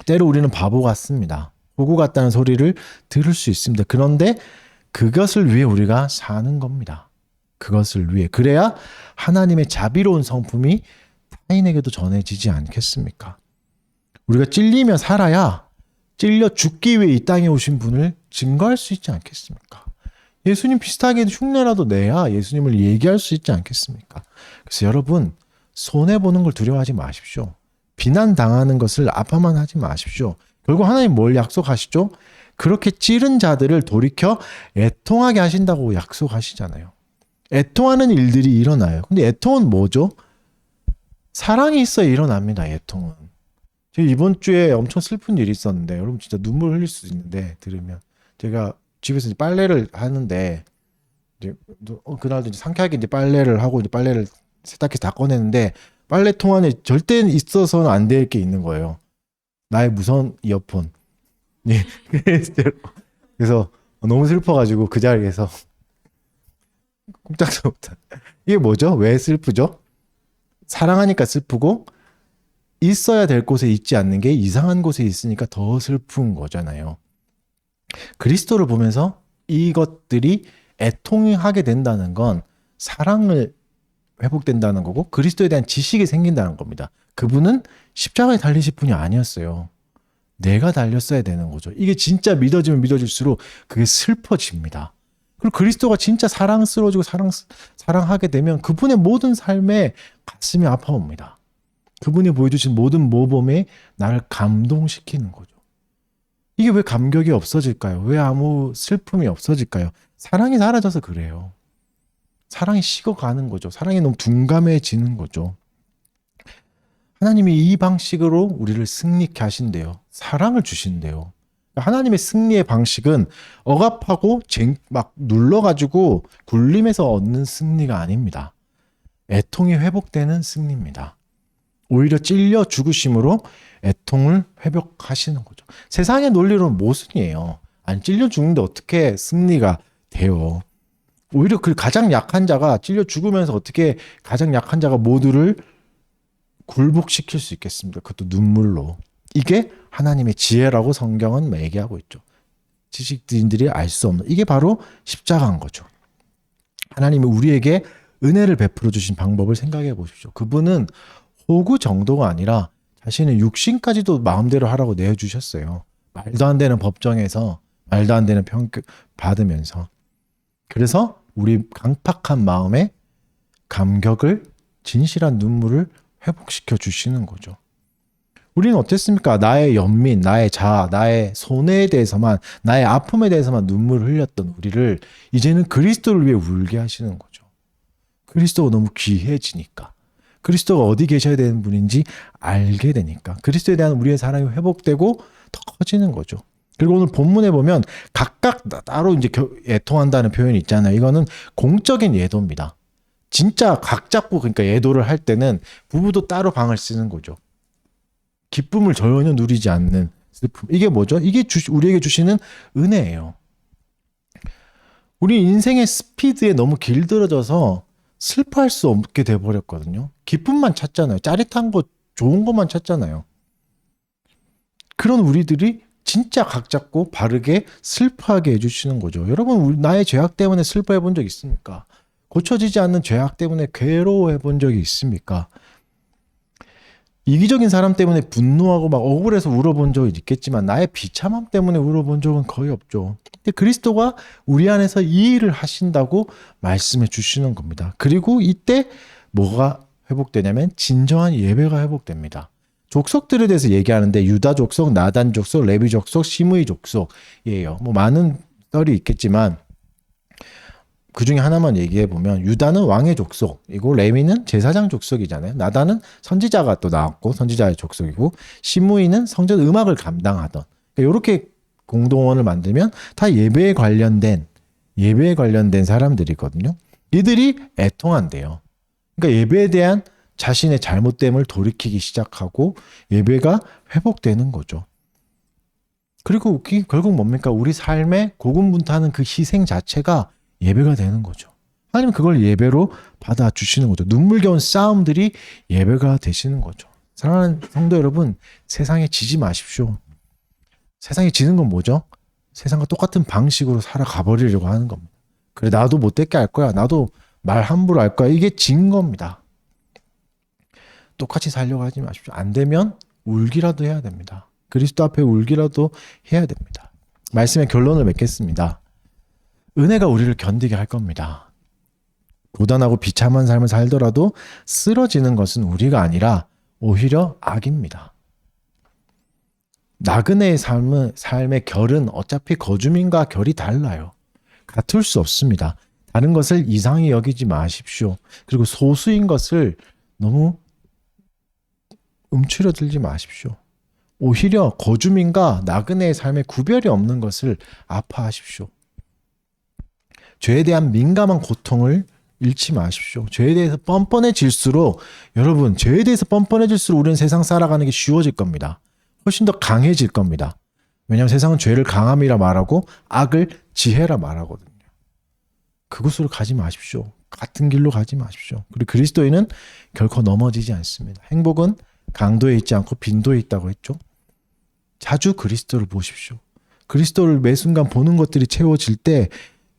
때로 우리는 바보 같습니다. 호구 같다는 소리를 들을 수 있습니다. 그런데 그것을 위해 우리가 사는 겁니다. 그것을 위해. 그래야 하나님의 자비로운 성품이 타인에게도 전해지지 않겠습니까? 우리가 찔리며 살아야 찔려 죽기 위해 이 땅에 오신 분을 증거할 수 있지 않겠습니까? 예수님 비슷하게 흉내라도 내야 예수님을 얘기할 수 있지 않겠습니까? 그래서 여러분, 손해보는 걸 두려워하지 마십시오. 비난당하는 것을 아파만 하지 마십시오. 결국 하나님 뭘 약속하시죠? 그렇게 찌른 자들을 돌이켜 애통하게 하신다고 약속하시잖아요. 애통하는 일들이 일어나요. 근데 애통은 뭐죠? 사랑이 있어야 일어납니다. 애통은. 제가 이번 주에 엄청 슬픈 일이 있었는데, 여러분 진짜 눈물 흘릴 수 있는데 들으면, 제가 집에서 이제 빨래를 하는데, 이제 그날도 이제 상쾌하게 이제 빨래를 하고 이제 빨래를 세탁기에서 다 꺼내는데, 빨래통 안에 절대 있어서는 안 될 게 있는 거예요. 나의 무선 이어폰. 예. 그래서 너무 슬퍼가지고 그 자리에서 꼼짝도 못한. 이게 뭐죠? 왜 슬프죠? 사랑하니까 슬프고, 있어야 될 곳에 있지 않는 게 이상한 곳에 있으니까 더 슬픈 거잖아요. 그리스도를 보면서 이것들이 애통하게 된다는 건 사랑을 회복된다는 거고, 그리스도에 대한 지식이 생긴다는 겁니다. 그분은 십자가에 달리실 분이 아니었어요. 내가 달렸어야 되는 거죠. 이게 진짜 믿어지면 믿어질수록 그게 슬퍼집니다. 그리고 그리스도가 진짜 사랑스러워지고 사랑하게 되면 그분의 모든 삶에 가슴이 아파옵니다. 그분이 보여주신 모든 모범에 나를 감동시키는 거죠. 이게 왜 감격이 없어질까요? 왜 아무 슬픔이 없어질까요? 사랑이 사라져서 그래요. 사랑이 식어가는 거죠. 사랑이 너무 둔감해지는 거죠. 하나님이 이 방식으로 우리를 승리케 하신대요. 사랑을 주신대요. 하나님의 승리의 방식은 억압하고 막 눌러가지고 굴림에서 얻는 승리가 아닙니다. 애통이 회복되는 승리입니다. 오히려 찔려 죽으심으로 애통을 회복하시는 거죠. 세상의 논리로는 모순이에요. 안 찔려 죽는데 어떻게 승리가 돼요? 오히려 그 가장 약한 자가 찔려 죽으면서 어떻게 가장 약한 자가 모두를 굴복시킬 수 있겠습니까? 그것도 눈물로. 이게 하나님의 지혜라고 성경은 얘기하고 있죠. 지식인들이 알 수 없는. 이게 바로 십자가인 거죠. 하나님이 우리에게 은혜를 베풀어 주신 방법을 생각해 보십시오. 그분은 호구 정도가 아니라 자신의 육신까지도 마음대로 하라고 내어주셨어요. 말도 안 되는 법정에서 말도 안 되는 평가 받으면서. 그래서 우리 강팍한 마음에 감격을, 진실한 눈물을 회복시켜 주시는 거죠. 우리는 어땠습니까? 나의 연민, 나의 자아, 나의 손해에 대해서만, 나의 아픔에 대해서만 눈물을 흘렸던 우리를 이제는 그리스도를 위해 울게 하시는 거죠. 그리스도가 너무 귀해지니까. 그리스도가 어디 계셔야 되는 분인지 알게 되니까. 그리스도에 대한 우리의 사랑이 회복되고 더 커지는 거죠. 그리고 오늘 본문에 보면 각각 따로 이제 애통한다는 표현이 있잖아요. 이거는 공적인 예도입니다. 진짜 각 잡고, 그러니까 예도를 할 때는 부부도 따로 방을 쓰는 거죠. 기쁨을 전혀 누리지 않는 슬픔. 이게 뭐죠? 이게 우리에게 주시는 은혜예요. 우리 인생의 스피드에 너무 길들여져서 슬퍼할 수 없게 돼버렸거든요. 기쁨만 찾잖아요. 짜릿한 거, 좋은 것만 찾잖아요. 그런 우리들이 진짜 각 잡고 바르게 슬퍼하게 해주시는 거죠. 여러분, 나의 죄악 때문에 슬퍼해 본 적 있습니까? 고쳐지지 않는 죄악 때문에 괴로워해 본 적이 있습니까? 이기적인 사람 때문에 분노하고 막 억울해서 울어본 적은 있겠지만 나의 비참함 때문에 울어본 적은 거의 없죠. 근데 그리스도가 우리 안에서 이 일을 하신다고 말씀해 주시는 겁니다. 그리고 이때 뭐가 회복되냐면 진정한 예배가 회복됩니다. 족속들에 대해서 얘기하는데 유다 족속, 나단 족속, 레위 족속, 시므이 족속이에요. 뭐 많은 썰이 있겠지만 그 중에 하나만 얘기해 보면 유다는 왕의 족속이고 레위는 제사장 족속이잖아요. 나단은 선지자가 또 나왔고 선지자의 족속이고 시므이는 성전 음악을 감당하던 이렇게 공동원을 만들면 다 예배에 관련된 사람들이거든요. 이들이 애통한대요. 그러니까 예배에 대한 자신의 잘못됨을 돌이키기 시작하고 예배가 회복되는 거죠. 그리고 결국 뭡니까? 우리 삶에 고군분투하는 그 희생 자체가 예배가 되는 거죠. 하나님 그걸 예배로 받아주시는 거죠. 눈물겨운 싸움들이 예배가 되시는 거죠. 사랑하는 성도 여러분, 세상에 지지 마십시오. 세상에 지는 건 뭐죠? 세상과 똑같은 방식으로 살아가 버리려고 하는 겁니다. 그래, 나도 못됐게 할 거야. 나도 말 함부로 할 거야. 이게 진 겁니다. 똑같이 살려고 하지 마십시오. 안 되면 울기라도 해야 됩니다. 그리스도 앞에 울기라도 해야 됩니다. 말씀의 결론을 맺겠습니다. 은혜가 우리를 견디게 할 겁니다. 고단하고 비참한 삶을 살더라도 쓰러지는 것은 우리가 아니라 오히려 악입니다. 나그네의 삶의 결은 어차피 거주민과 결이 달라요. 같을 수 없습니다. 다른 것을 이상히 여기지 마십시오. 그리고 소수인 것을 너무 움츠러들지 마십시오. 오히려 거주민과 나그네의 삶에 구별이 없는 것을 아파하십시오. 죄에 대한 민감한 고통을 잃지 마십시오. 죄에 대해서 뻔뻔해질수록 여러분 죄에 대해서 뻔뻔해질수록 우리는 세상 살아가는 게 쉬워질 겁니다. 훨씬 더 강해질 겁니다. 왜냐하면 세상은 죄를 강함이라 말하고 악을 지혜라 말하거든요. 그곳으로 가지 마십시오. 같은 길로 가지 마십시오. 그리고 그리스도인은 결코 넘어지지 않습니다. 행복은 강도에 있지 않고 빈도에 있다고 했죠. 자주 그리스도를 보십시오. 그리스도를 매 순간 보는 것들이 채워질 때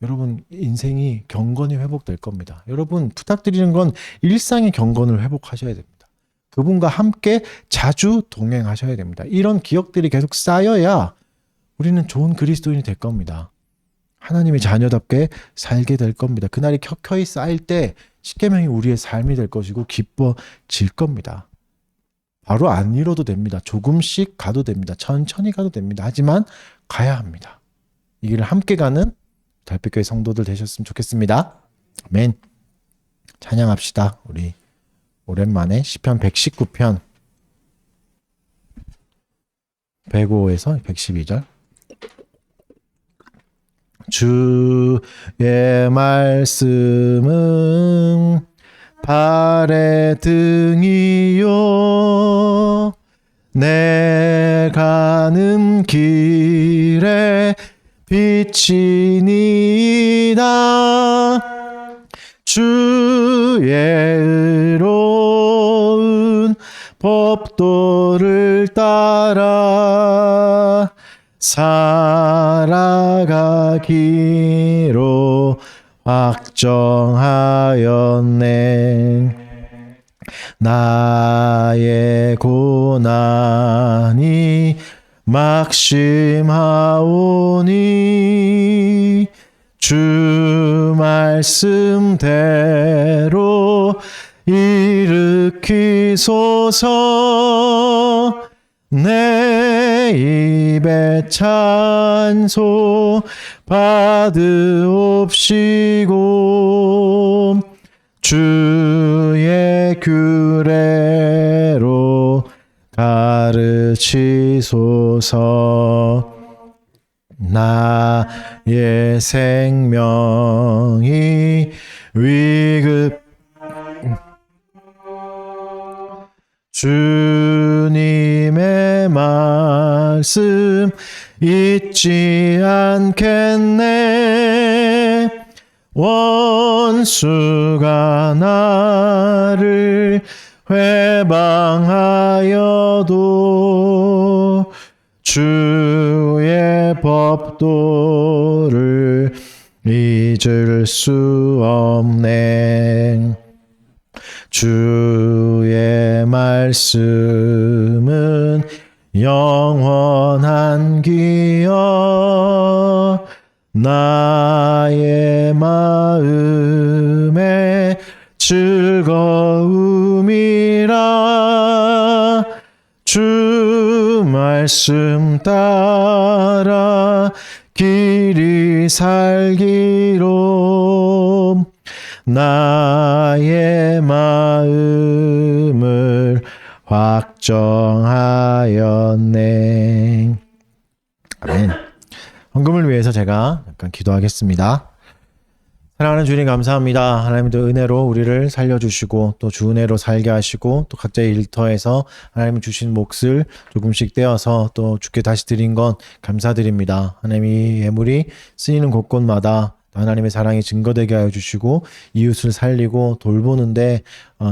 여러분 인생이 경건이 회복될 겁니다. 여러분 부탁드리는 건 일상의 경건을 회복하셔야 됩니다. 그분과 함께 자주 동행하셔야 됩니다. 이런 기억들이 계속 쌓여야 우리는 좋은 그리스도인이 될 겁니다. 하나님의 자녀답게 살게 될 겁니다. 그날이 켜켜이 쌓일 때 십계명이 우리의 삶이 될 것이고 기뻐질 겁니다. 바로 안 이뤄도 됩니다. 조금씩 가도 됩니다. 천천히 가도 됩니다. 하지만 가야 합니다. 이 길을 함께 가는 달빛교회 성도들 되셨으면 좋겠습니다. 아멘. 찬양합시다. 우리 오랜만에 시편 119편 105에서 112절 주의 말씀은 발의 등이요 내 가는 길에 빛이니이다. 주의 의로운 법도를 따라 살아가기로 확정하였네. 나의 고난이 막심하오니 주 말씀대로 일으키소서. 내 입에 찬소 받으옵시고 주의 규례로 가르치소서. 나의 생명이 위급 주님의 말 말씀 잊지 않겠네. 원수가 나를 회방하여도 주의 법도를 잊을 수 없네. 주의 말씀은 영원한 기여 나의 마음의 즐거움이라. 주 말씀 따라 길이 살기로 나의 마음을 확정하였네. 아멘. 헌금을 위해서 제가 약간 기도하겠습니다. 사랑하는 주님 감사합니다. 하나님도 은혜로 우리를 살려주시고 또 주 은혜로 살게 하시고 또 각자의 일터에서 하나님이 주신 몫을 조금씩 떼어서 또 주께 다시 드린 건 감사드립니다. 하나님이 예물이 쓰이는 곳곳마다 하나님의 사랑이 증거되게 하여 주시고 이웃을 살리고 돌보는데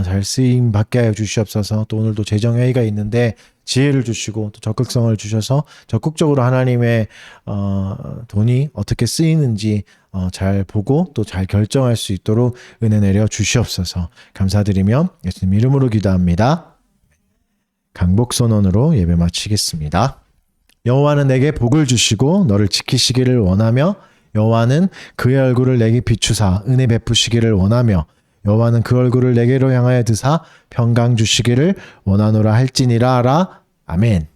잘 쓰임 받게 하여 주시옵소서. 또 오늘도 재정회의가 있는데 지혜를 주시고 또 적극성을 주셔서 적극적으로 하나님의 돈이 어떻게 쓰이는지 잘 보고 또 잘 결정할 수 있도록 은혜 내려 주시옵소서. 감사드리며 예수님 이름으로 기도합니다. 강복선언으로 예배 마치겠습니다. 여호와는 내게 복을 주시고 너를 지키시기를 원하며 여호와는 그의 얼굴을 내게 비추사 은혜 베푸시기를 원하며 여호와는 그 얼굴을 내게로 향하여 드사 평강 주시기를 원하노라 할지니라 하라. 아멘.